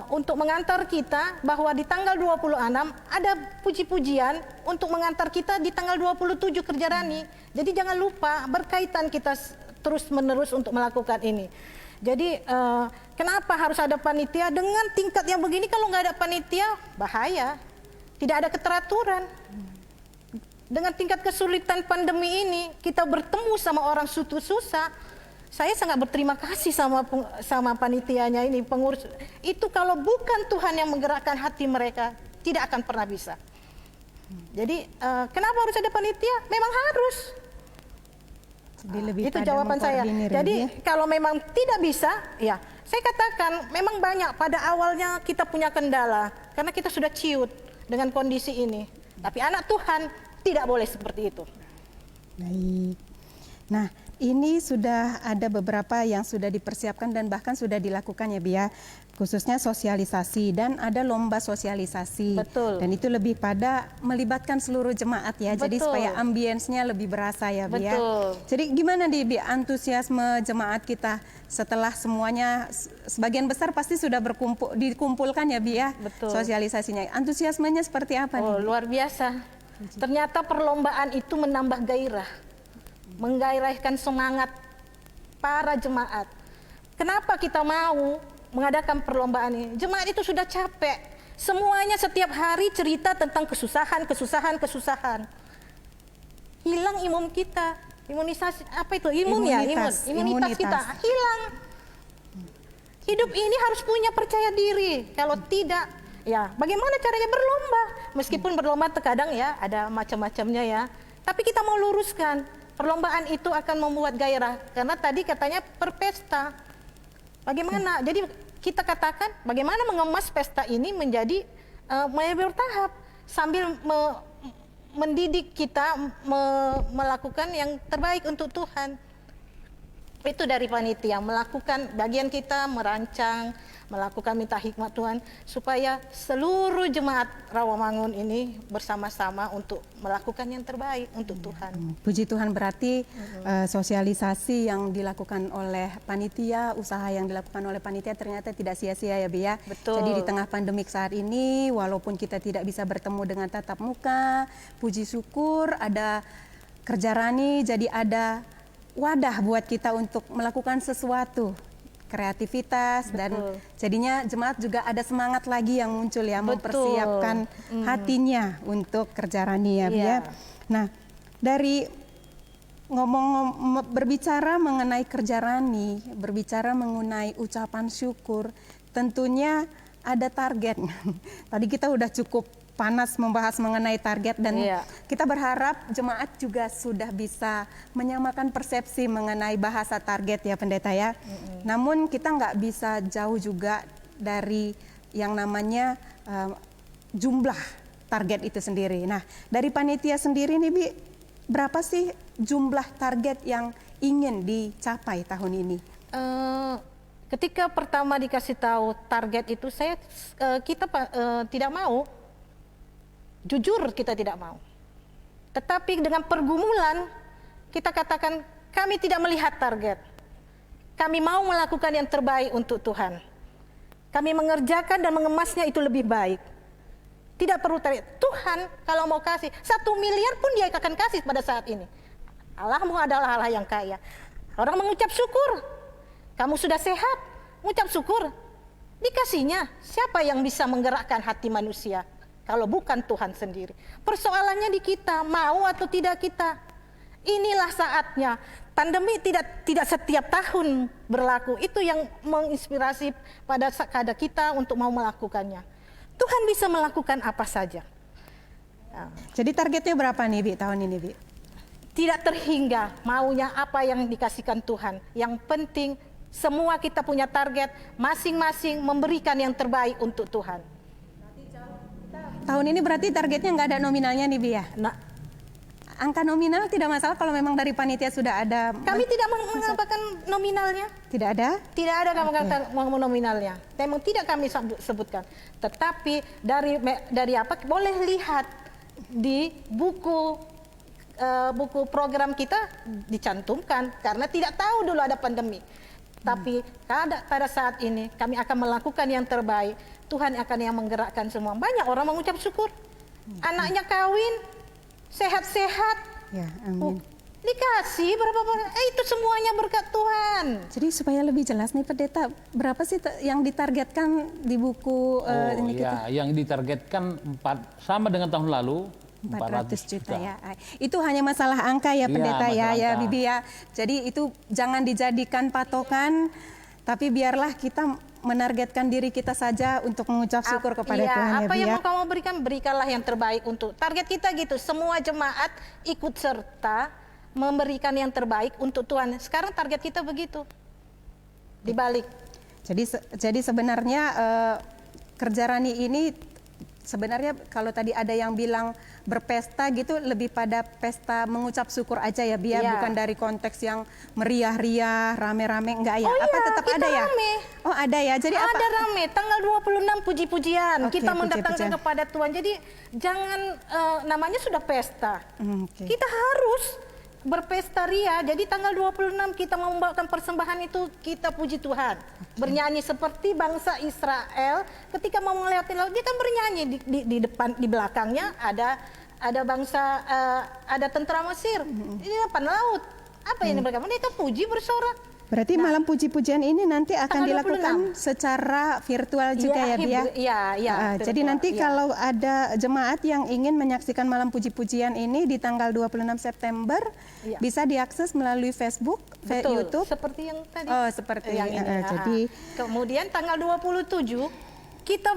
untuk mengantar kita bahwa di tanggal 26 ada puji-pujian untuk mengantar kita di tanggal 27 Kerja Rani. Jadi jangan lupa berkaitan kita terus-menerus untuk melakukan ini. Jadi kenapa harus ada panitia dengan tingkat yang begini? Kalau nggak ada panitia bahaya, tidak ada keteraturan. Dengan tingkat kesulitan pandemi ini kita bertemu sama orang susah. Saya sangat berterima kasih sama panitianya ini, pengurus. Itu kalau bukan Tuhan yang menggerakkan hati mereka tidak akan pernah bisa. Jadi kenapa harus ada panitia? Memang harus. Itu jawaban saya. Jadi kalau memang tidak bisa, ya saya katakan memang banyak pada awalnya kita punya kendala karena kita sudah ciut dengan kondisi ini. Tapi anak Tuhan tidak boleh seperti itu. Baik. Nah, ini sudah ada beberapa yang sudah dipersiapkan dan bahkan sudah dilakukan ya Bia, khususnya sosialisasi, dan ada lomba sosialisasi. Betul. Dan itu lebih pada melibatkan seluruh jemaat ya. Betul. Jadi supaya ambience-nya lebih berasa ya Bia. Betul. Jadi gimana nih Bia antusiasme jemaat kita setelah semuanya sebagian besar pasti sudah dikumpulkan ya Bia. Betul. Sosialisasinya. Antusiasmenya seperti apa nih? Luar biasa. Ternyata perlombaan itu menambah gairah, menggairahkan semangat para jemaat. Kenapa kita mau mengadakan perlombaan ini? Jemaat itu sudah capek. Semuanya setiap hari cerita tentang kesusahan. hilang imun kita. Imunisasi apa itu? Imunitas kita hilang. Hidup ini harus punya percaya diri. Kalau tidak, ya bagaimana caranya berlomba? Meskipun berlomba terkadang ya ada macam-macamnya ya. Tapi kita mau luruskan, perlombaan itu akan membuat gairah. Karena tadi katanya berpesta. Bagaimana? Jadi kita katakan bagaimana mengemas pesta ini menjadi bertahap sambil mendidik kita melakukan yang terbaik untuk Tuhan. Itu dari panitia, melakukan bagian kita, merancang, melakukan minta hikmat Tuhan supaya seluruh jemaat Rawamangun ini bersama-sama untuk melakukan yang terbaik untuk Tuhan. Puji Tuhan, berarti sosialisasi yang dilakukan oleh panitia, usaha yang dilakukan oleh panitia ternyata tidak sia-sia ya Bi ya. Betul. Jadi di tengah pandemik saat ini, walaupun kita tidak bisa bertemu dengan tatap muka, puji syukur ada Kerja Rani, jadi ada wadah buat kita untuk melakukan sesuatu, kreativitas. Betul. Dan jadinya jemaat juga ada semangat lagi yang muncul ya. Betul. Mempersiapkan hatinya untuk Kerja Rani ya, ya. Nah, dari berbicara mengenai Kerja Rani, berbicara mengenai ucapan syukur, tentunya ada target. Tadi kita udah cukup panas membahas mengenai target dan kita berharap jemaat juga sudah bisa menyamakan persepsi mengenai bahasa target ya Pendeta ya. Namun kita nggak bisa jauh juga dari yang namanya jumlah target itu sendiri. Nah, dari panitia sendiri nih Bi, berapa sih jumlah target yang ingin dicapai tahun ini? Ketika pertama dikasih tahu target itu kita tidak mau. Jujur kita tidak mau. Tetapi dengan pergumulan kita katakan kami tidak melihat target. Kami mau melakukan yang terbaik untuk Tuhan. Kami mengerjakan dan mengemasnya itu lebih baik. Tidak perlu target. Tuhan kalau mau kasih 1 miliar pun Dia akan kasih pada saat ini. Allahmu adalah Allah yang kaya. Orang mengucap syukur. Kamu sudah sehat, mengucap syukur. Dikasihnya. Siapa yang bisa menggerakkan hati manusia? Kalau bukan Tuhan sendiri. Persoalannya di kita, mau atau tidak kita. Inilah saatnya. Pandemi tidak setiap tahun berlaku. Itu yang menginspirasi pada kita untuk mau melakukannya. Tuhan bisa melakukan apa saja. Jadi targetnya berapa nih Bi tahun ini Bi? Tidak terhingga maunya apa yang dikasihkan Tuhan. Yang penting semua kita punya target. Masing-masing memberikan yang terbaik untuk Tuhan. Tahun ini berarti targetnya nggak ada nominalnya nih Bi ya? Nah, angka nominal tidak masalah kalau memang dari panitia sudah ada. Kami tidak mengatakan nominalnya. Tidak ada? Tidak ada kami mengatakan nominalnya. Memang tidak kami sebutkan. Tetapi dari apa? Boleh lihat di buku program kita dicantumkan karena tidak tahu dulu ada pandemi. Tapi pada saat ini kami akan melakukan yang terbaik. Tuhan akan yang menggerakkan semua. Banyak orang mengucap syukur. Anaknya kawin, sehat-sehat. Ya, amin. Dikasih berapa banyak? Itu semuanya berkat Tuhan. Jadi supaya lebih jelas nih Pendeta, berapa sih yang ditargetkan di buku ini kita? Yang ditargetkan sama dengan tahun lalu. 400 juta ya. Itu hanya masalah angka ya Pendeta ya Bibi ya. Jadi itu jangan dijadikan patokan, tapi biarlah kita menargetkan diri kita saja untuk mengucap syukur kepada Tuhan ya. Apa yang mau kamu berikan, berikanlah yang terbaik untuk target kita gitu. Semua jemaat ikut serta memberikan yang terbaik untuk Tuhan. Sekarang target kita begitu. Dibalik. Jadi sebenarnya Kerja Rani ini sebenarnya kalau tadi ada yang bilang berpesta gitu lebih pada pesta mengucap syukur aja ya Bia, bukan dari konteks yang meriah-riah, rame-rame enggak ya? Apa tetap ada ya? Rame. Oh ada ya. Jadi ada apa? Rame. Tanggal 26 puji-pujian kita mendatangkan kepada Tuhan. Jadi jangan namanya sudah pesta. Kita harus berpesta ria. Jadi tanggal 26 kita membawakan persembahan itu kita puji Tuhan. Bernyanyi seperti bangsa Israel ketika mau melewati laut dia kan bernyanyi di depan di belakangnya ada bangsa ada tentara Mesir di depan laut. Apa yang mereka? Mereka puji bersorak. Berarti malam puji-pujian ini nanti akan Tanggal dilakukan secara virtual juga ya, Bi ya? Iya. Jadi nanti kalau ada jemaat yang ingin menyaksikan malam puji-pujian ini di tanggal 26 September, Iya. bisa diakses melalui Facebook, Betul, YouTube. seperti yang tadi. Oh, seperti yang ini. jadi Kemudian tanggal 27 kita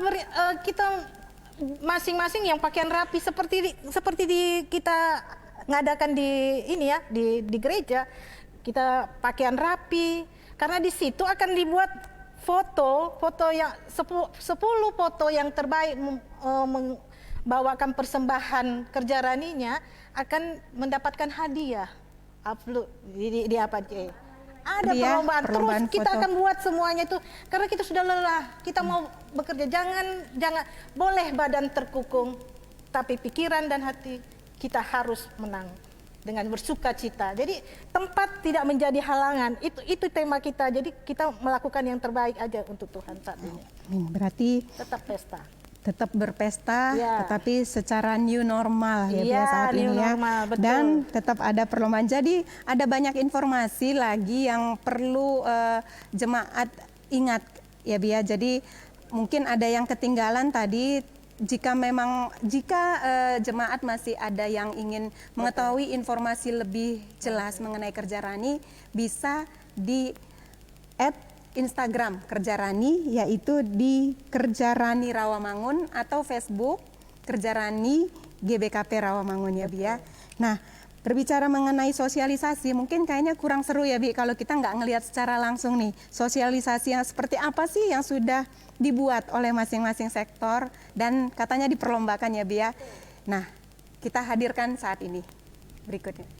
masing-masing yang pakaian rapi seperti kita ngadakan di ini ya, di gereja. Kita pakaian rapi karena di situ akan dibuat foto yang 10 foto yang terbaik membawakan persembahan kerja raninya akan mendapatkan hadiah. Upload di apa J? Ada Dia, perlombaan perlombaan terus kita foto. akan buat semuanya itu karena kita sudah lelah, kita mau bekerja, jangan boleh badan terkukung tapi pikiran dan hati kita harus menang dengan bersuka cita. Jadi tempat tidak menjadi halangan. Itu tema kita. Jadi kita melakukan yang terbaik aja untuk Tuhan saat ini. berarti Tetap pesta. tetap berpesta, Ya. tetapi secara new normal ya, Iya, saat new ini ya. normal, betul. Dan tetap ada perlombaan. Jadi ada banyak informasi lagi yang perlu jemaat ingat ya, Bia. Jadi mungkin ada yang ketinggalan tadi. Jika jemaat masih ada yang ingin mengetahui informasi lebih jelas mengenai Kerja Rani, bisa di Instagram Kerja Rani, yaitu di Kerja Rani Rawamangun, atau Facebook Kerja Rani GBKP Rawamangun ya, Bi ya. Nah, berbicara mengenai sosialisasi, mungkin kayaknya kurang seru ya, Bi, kalau kita nggak ngelihat secara langsung nih, sosialisasi yang seperti apa sih yang sudah dibuat oleh masing-masing sektor dan katanya diperlombakan ya, Bi ya. Nah, kita hadirkan saat ini. Berikutnya.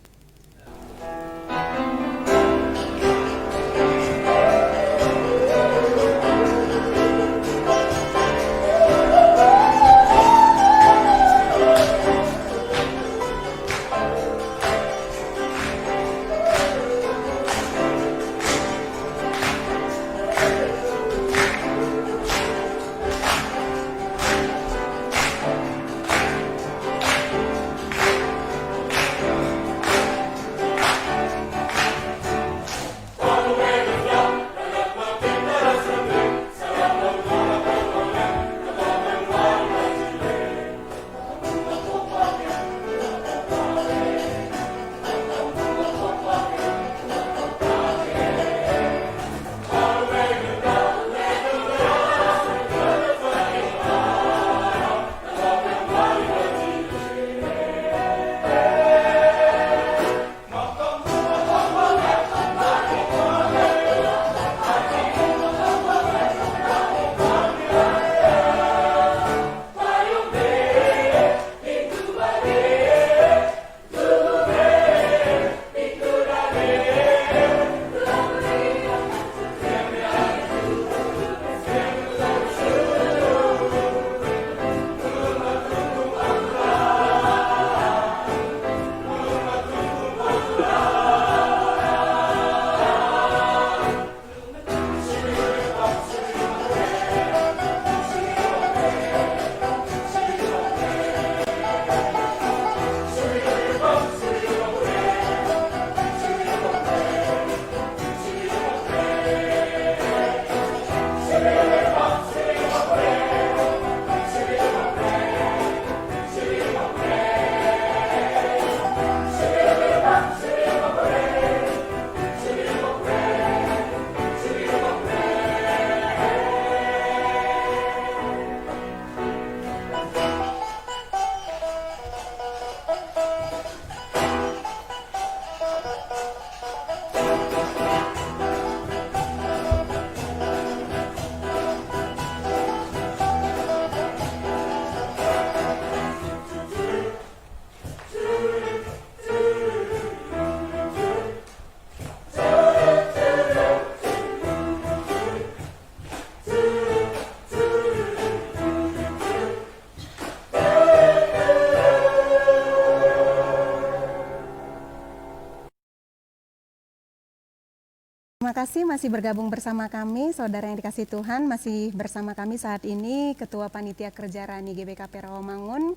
Terima kasih masih bergabung bersama kami, saudara yang dikasihi Tuhan. Masih bersama kami saat ini Ketua Panitia Kerja Rani GBKP Rawamangun,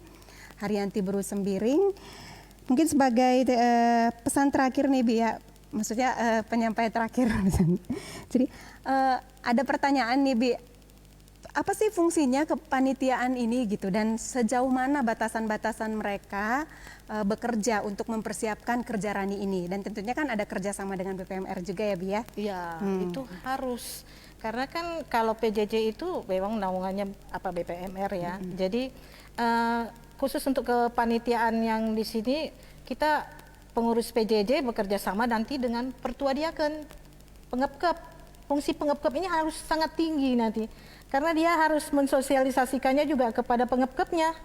Haryanti Bru Sembiring. Mungkin sebagai pesan terakhir nih, Bi, ya, maksudnya penyampaian terakhir. Jadi ada pertanyaan nih Bi, apa sih fungsinya kepanitiaan ini gitu, dan sejauh mana batasan-batasan mereka bekerja untuk mempersiapkan Kerja Rani ini, dan tentunya kan ada kerjasama dengan BPMR juga ya Bi ya? Iya, itu harus. Karena kan kalau PJJ itu memang naungannya BPMR ya. Jadi khusus untuk kepanitiaan yang di sini kita pengurus PJJ bekerja sama nanti dengan Pertua Diaken, pengepkep. Fungsi pengepkep ini harus sangat tinggi nanti, karena dia harus mensosialisasikannya juga kepada pengepkepnya.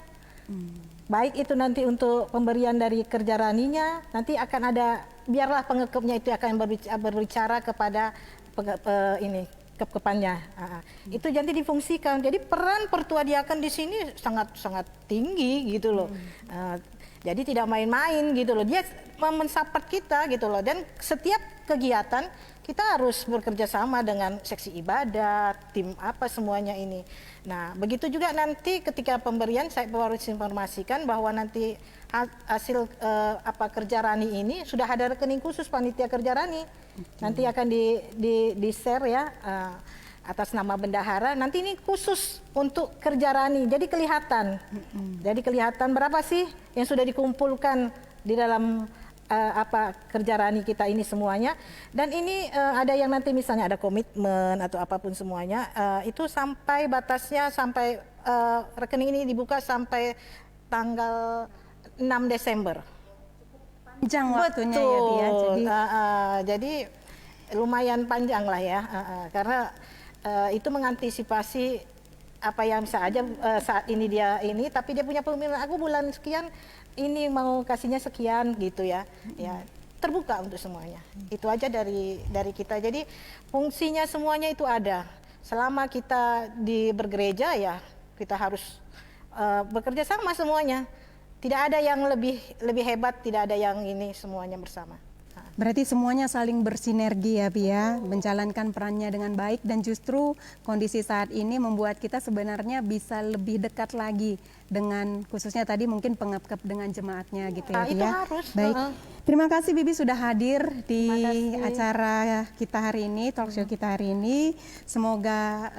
Baik itu nanti untuk pemberian dari Kerja Raninya, nanti akan ada, biarlah pengepkepnya itu akan berbicara kepada kepkepannya. Itu jadi difungsikan. Jadi peran Pertua Diaken di sini sangat tinggi gitu loh. Jadi tidak main-main gitu loh. Dia mensupport kita gitu loh. Dan setiap kegiatan kita harus bekerja sama dengan seksi ibadat, tim semuanya ini. Nah, begitu juga nanti ketika pemberian saya harus informasikan bahwa nanti hasil Kerja Rani ini sudah ada rekening khusus panitia Kerja Rani. Nanti akan di share ya atas nama bendahara. Nanti ini khusus untuk Kerja Rani. Jadi kelihatan. Jadi kelihatan berapa sih yang sudah dikumpulkan di dalam Kerja Rani kita ini semuanya. Dan ini ada yang nanti misalnya ada komitmen atau apapun semuanya, itu sampai batasnya sampai rekening ini dibuka sampai tanggal 6 Desember. Panjang waktunya ya Bi ya. Jadi lumayan panjang lah ya, karena itu mengantisipasi apa yang bisa aja saat ini dia ini, tapi dia punya pemikiran aku bulan sekian ini mau kasihnya sekian gitu ya. Ya terbuka untuk semuanya. Itu aja dari kita. Jadi fungsinya semuanya itu ada. Selama kita bergereja ya kita harus bekerja sama semuanya. Tidak ada yang lebih hebat, tidak ada yang ini, semuanya bersama. Berarti semuanya saling bersinergi ya Bi ya, menjalankan perannya dengan baik, dan justru kondisi saat ini membuat kita sebenarnya bisa lebih dekat lagi dengan khususnya tadi mungkin pengepkep dengan jemaatnya gitu ya Bi itu ya. harus. Baik. Terima kasih Bibi sudah hadir di acara kita hari ini, talk show kita hari ini. Semoga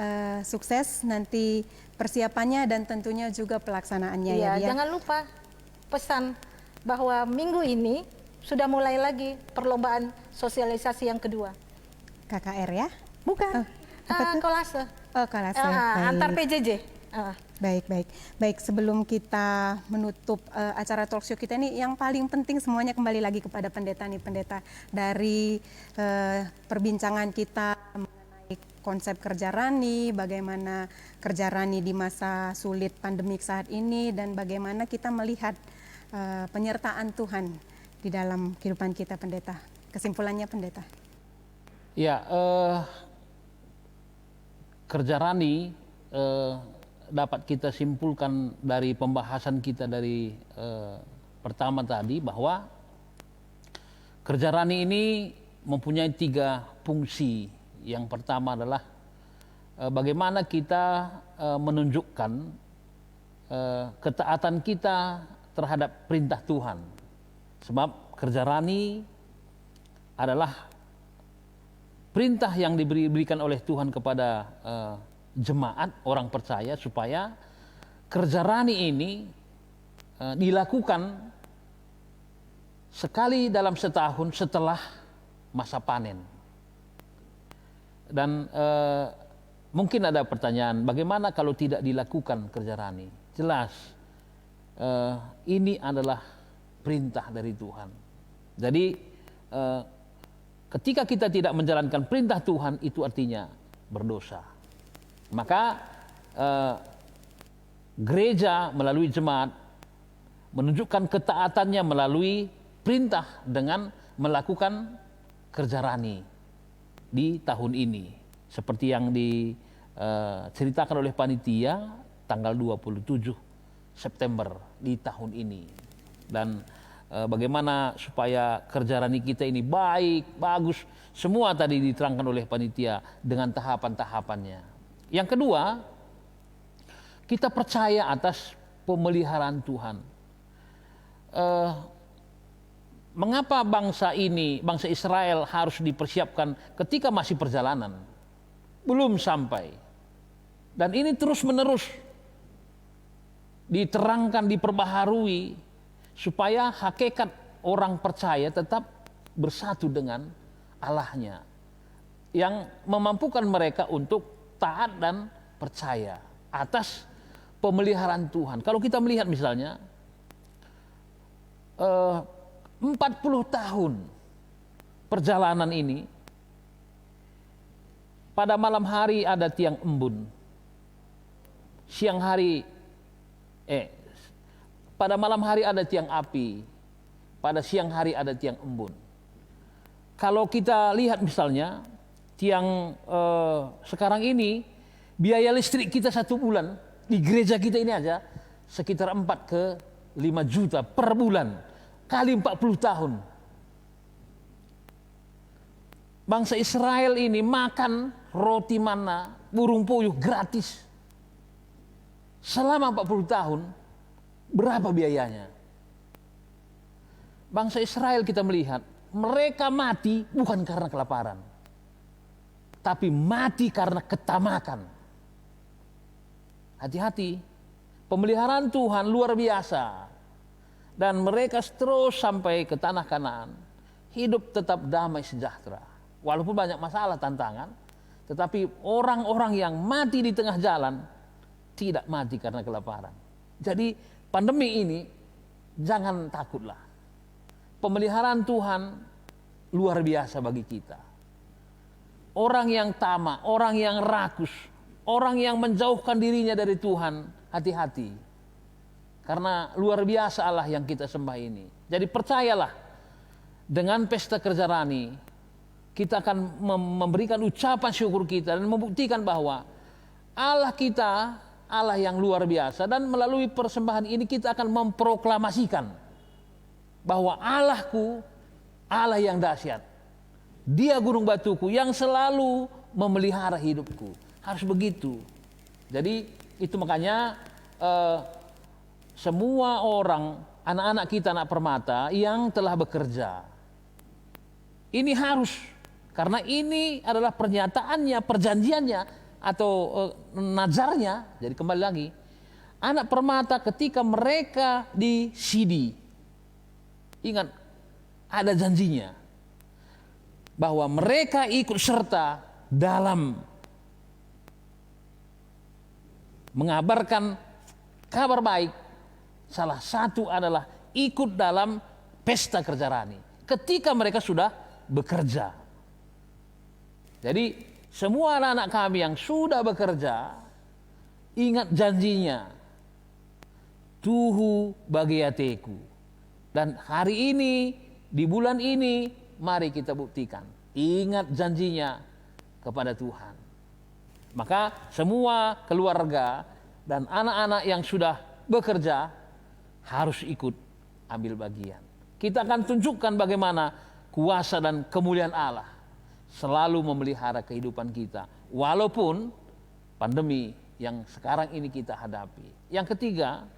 sukses nanti persiapannya dan tentunya juga pelaksanaannya ya Bi ya. Jangan lupa pesan bahwa minggu ini sudah mulai lagi perlombaan sosialisasi yang kedua. KKR ya? Bukan. Kolase. Oh, kolase. Antar PJJ. Baik. Sebelum kita menutup acara talk show kita ini, yang paling penting semuanya kembali lagi kepada pendeta dari perbincangan kita mengenai konsep Kerja Rani, bagaimana Kerja Rani di masa sulit pandemik saat ini, dan bagaimana kita melihat penyertaan Tuhan di dalam kehidupan kita pendeta. Kesimpulannya pendeta. Ya, Kerja Rani dapat kita simpulkan dari pembahasan kita dari pertama tadi bahwa Kerja Rani ini mempunyai 3 fungsi. Yang pertama adalah bagaimana kita menunjukkan ketaatan kita terhadap perintah Tuhan. Sebab Kerja Rani adalah perintah yang diberikan oleh Tuhan kepada jemaat orang percaya supaya Kerja Rani ini dilakukan sekali dalam setahun setelah masa panen. Dan mungkin ada pertanyaan, bagaimana kalau tidak dilakukan Kerja Rani? Jelas, ini adalah perintah dari Tuhan. Jadi ketika kita tidak menjalankan perintah Tuhan, itu artinya berdosa. Maka gereja melalui jemaat menunjukkan ketaatannya melalui perintah dengan melakukan Kerja Rani di tahun ini. Seperti yang diceritakan oleh panitia tanggal 27 September di tahun ini. Dan bagaimana supaya Kerja Rani kita ini baik, bagus, semua tadi diterangkan oleh panitia dengan tahapan-tahapannya. Yang kedua, kita percaya atas pemeliharaan Tuhan. mengapa bangsa ini, bangsa Israel harus dipersiapkan ketika masih perjalanan, belum sampai. Dan ini terus-menerus diterangkan, diperbaharui, supaya hakikat orang percaya tetap bersatu dengan Allahnya, yang memampukan mereka untuk taat dan percaya atas pemeliharaan Tuhan. Kalau kita melihat misalnya 40 tahun perjalanan ini, pada malam hari ada tiang embun, pada malam hari ada tiang api, pada siang hari ada tiang embun. Kalau kita lihat misalnya tiang sekarang ini, biaya listrik kita 1 bulan di gereja kita ini aja sekitar 4 ke 5 juta per bulan, kali 40 tahun. Bangsa Israel ini makan roti mana, burung puyuh gratis. Selama 40 tahun, berapa biayanya? Bangsa Israel kita melihat, mereka mati bukan karena kelaparan, tapi mati karena ketamakan. Hati-hati, pemeliharaan Tuhan luar biasa. Dan mereka terus sampai ke tanah Kanaan, hidup tetap damai sejahtera. Walaupun banyak masalah, tantangan, tetapi orang-orang yang mati di tengah jalan tidak mati karena kelaparan. Jadi pandemi ini jangan takutlah. Pemeliharaan Tuhan luar biasa bagi kita. Orang yang tamak, orang yang rakus, orang yang menjauhkan dirinya dari Tuhan, hati-hati. Karena luar biasa Allah yang kita sembah ini. Jadi percayalah, dengan pesta kerja rani, kita akan memberikan ucapan syukur kita dan membuktikan bahwa Allah kita, Allah yang luar biasa. Dan melalui persembahan ini kita akan memproklamasikan bahwa Allahku, Allah yang dahsyat. Dia gunung batuku yang selalu memelihara hidupku. Harus begitu. Jadi itu makanya semua orang, anak-anak kita, anak permata yang telah bekerja, ini harus, karena ini adalah pernyataannya, perjanjiannya, atau nazarnya. Jadi kembali lagi, anak permata ketika mereka di sidi, ingat ada janjinya bahwa mereka ikut serta dalam mengabarkan kabar baik. Salah satu adalah ikut dalam pesta kerja rani ketika mereka sudah bekerja. Jadi semua anak-anak kami yang sudah bekerja, ingat janjinya, tuhu bagiateku. Dan hari ini, di bulan ini, mari kita buktikan. Ingat janjinya kepada Tuhan. Maka semua keluarga dan anak-anak yang sudah bekerja harus ikut ambil bagian. Kita akan tunjukkan bagaimana kuasa dan kemuliaan Allah selalu memelihara kehidupan kita, walaupun pandemi yang sekarang ini kita hadapi. Yang ketiga,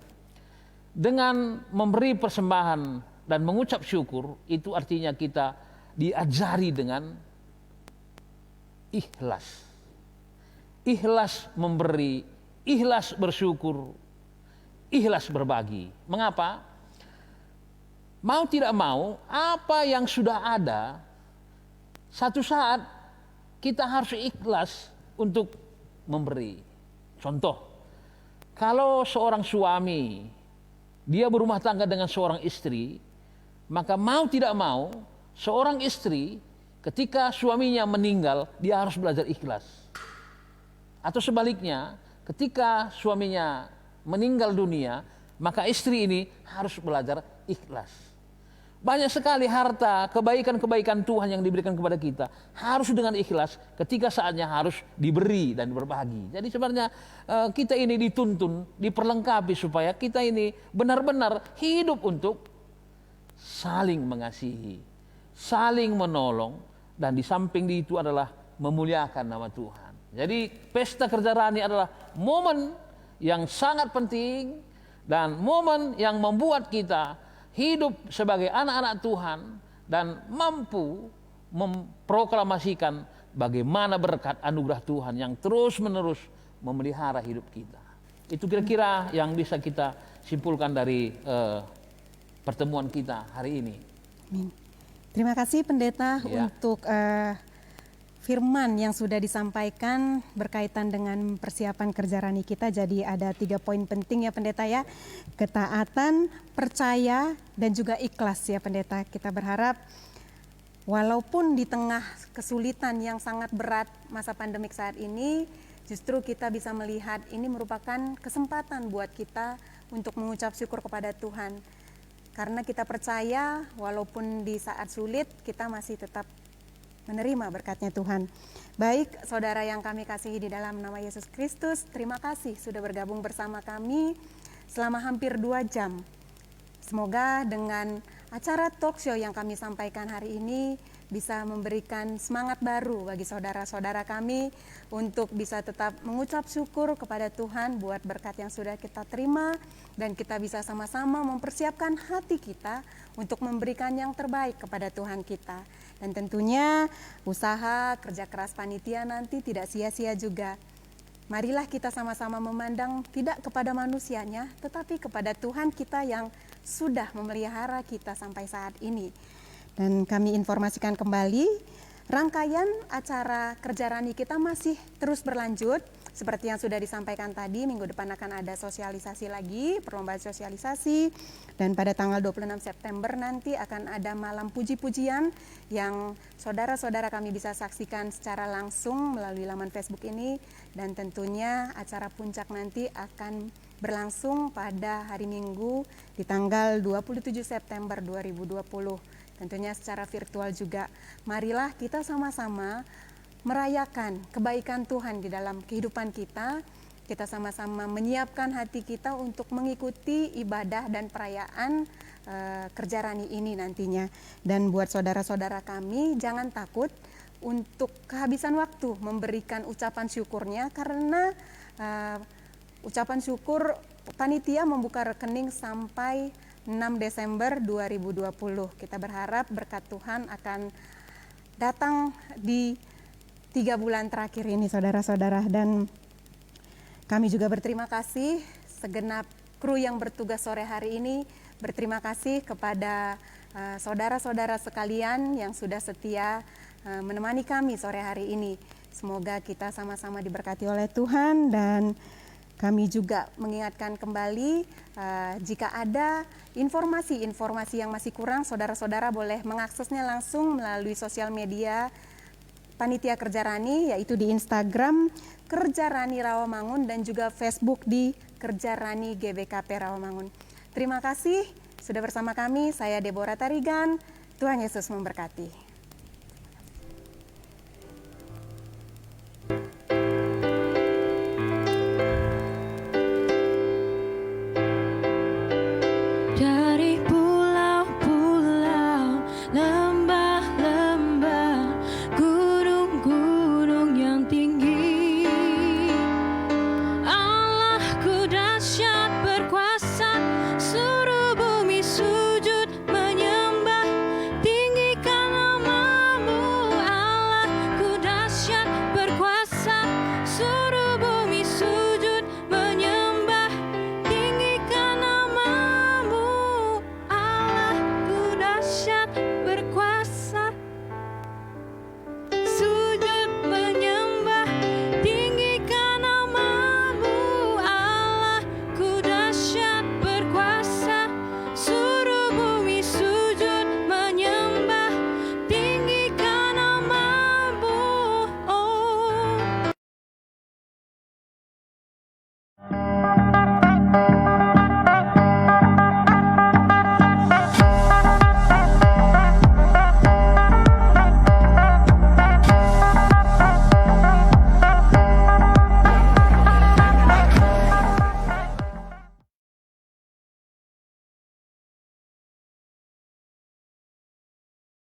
dengan memberi persembahan dan mengucap syukur, itu artinya kita diajari dengan ikhlas. Ikhlas memberi, ikhlas bersyukur, ikhlas berbagi. Mengapa? Mau tidak mau, apa yang sudah ada, satu saat kita harus ikhlas untuk memberi. Contoh, kalau seorang suami, dia berumah tangga dengan seorang istri, maka mau tidak mau, seorang istri ketika suaminya meninggal, dia harus belajar ikhlas. Atau sebaliknya, ketika suaminya meninggal dunia, maka istri ini harus belajar ikhlas. Banyak sekali harta, kebaikan-kebaikan Tuhan yang diberikan kepada kita harus dengan ikhlas ketika saatnya harus diberi dan berbagi. Jadi sebenarnya kita ini dituntun, diperlengkapi supaya kita ini benar-benar hidup untuk saling mengasihi, saling menolong, dan di samping itu adalah memuliakan nama Tuhan. Jadi pesta kerja rani adalah momen yang sangat penting dan momen yang membuat kita hidup sebagai anak-anak Tuhan dan mampu memproklamasikan bagaimana berkat anugerah Tuhan yang terus-menerus memelihara hidup kita. Itu kira-kira yang bisa kita simpulkan dari pertemuan kita hari ini. Amin. Terima kasih Pendeta untuk firman yang sudah disampaikan berkaitan dengan persiapan kerja rani kita. Jadi ada 3 poin penting ya Pendeta ya. Ketaatan, percaya, dan juga ikhlas ya Pendeta. Kita berharap walaupun di tengah kesulitan yang sangat berat masa pandemik saat ini, justru kita bisa melihat ini merupakan kesempatan buat kita untuk mengucap syukur kepada Tuhan. Karena kita percaya walaupun di saat sulit kita masih tetap menerima berkatnya Tuhan. Baik saudara yang kami kasihi di dalam nama Yesus Kristus, terima kasih sudah bergabung bersama kami selama hampir 2 jam. Semoga dengan acara talk show yang kami sampaikan hari ini bisa memberikan semangat baru bagi saudara-saudara kami untuk bisa tetap mengucap syukur kepada Tuhan buat berkat yang sudah kita terima, dan kita bisa sama-sama mempersiapkan hati kita untuk memberikan yang terbaik kepada Tuhan kita. Dan tentunya usaha kerja keras panitia nanti tidak sia-sia juga. Marilah kita sama-sama memandang tidak kepada manusianya, tetapi kepada Tuhan kita yang sudah memelihara kita sampai saat ini. Dan kami informasikan kembali, rangkaian acara kerja rani kita masih terus berlanjut. Seperti yang sudah disampaikan tadi, minggu depan akan ada sosialisasi lagi, perlombaan sosialisasi. Dan pada tanggal 26 September nanti akan ada malam puji-pujian yang saudara-saudara kami bisa saksikan secara langsung melalui laman Facebook ini. Dan tentunya acara puncak nanti akan berlangsung pada hari Minggu di tanggal 27 September 2020. Tentunya secara virtual juga. Marilah kita sama-sama merayakan kebaikan Tuhan di dalam kehidupan kita. Kita sama-sama menyiapkan hati kita untuk mengikuti ibadah dan perayaan kerja rani ini nantinya. Dan buat saudara-saudara kami, jangan takut untuk kehabisan waktu memberikan ucapan syukurnya, karena ucapan syukur panitia membuka rekening sampai 6 Desember 2020. Kita berharap berkat Tuhan akan datang di 3 bulan terakhir ini saudara-saudara. Dan kami juga berterima kasih segenap kru yang bertugas sore hari ini. Berterima kasih kepada saudara-saudara sekalian yang sudah setia menemani kami sore hari ini. Semoga kita sama-sama diberkati oleh Tuhan. Dan kami juga mengingatkan kembali jika ada informasi-informasi yang masih kurang, saudara-saudara boleh mengaksesnya langsung melalui sosial media Panitia Kerja Rani, yaitu di Instagram Kerja Rani Rawamangun dan juga Facebook di Kerja Rani GBKP Rawamangun. Terima kasih sudah bersama kami, saya Deborah Tarigan, Tuhan Yesus memberkati.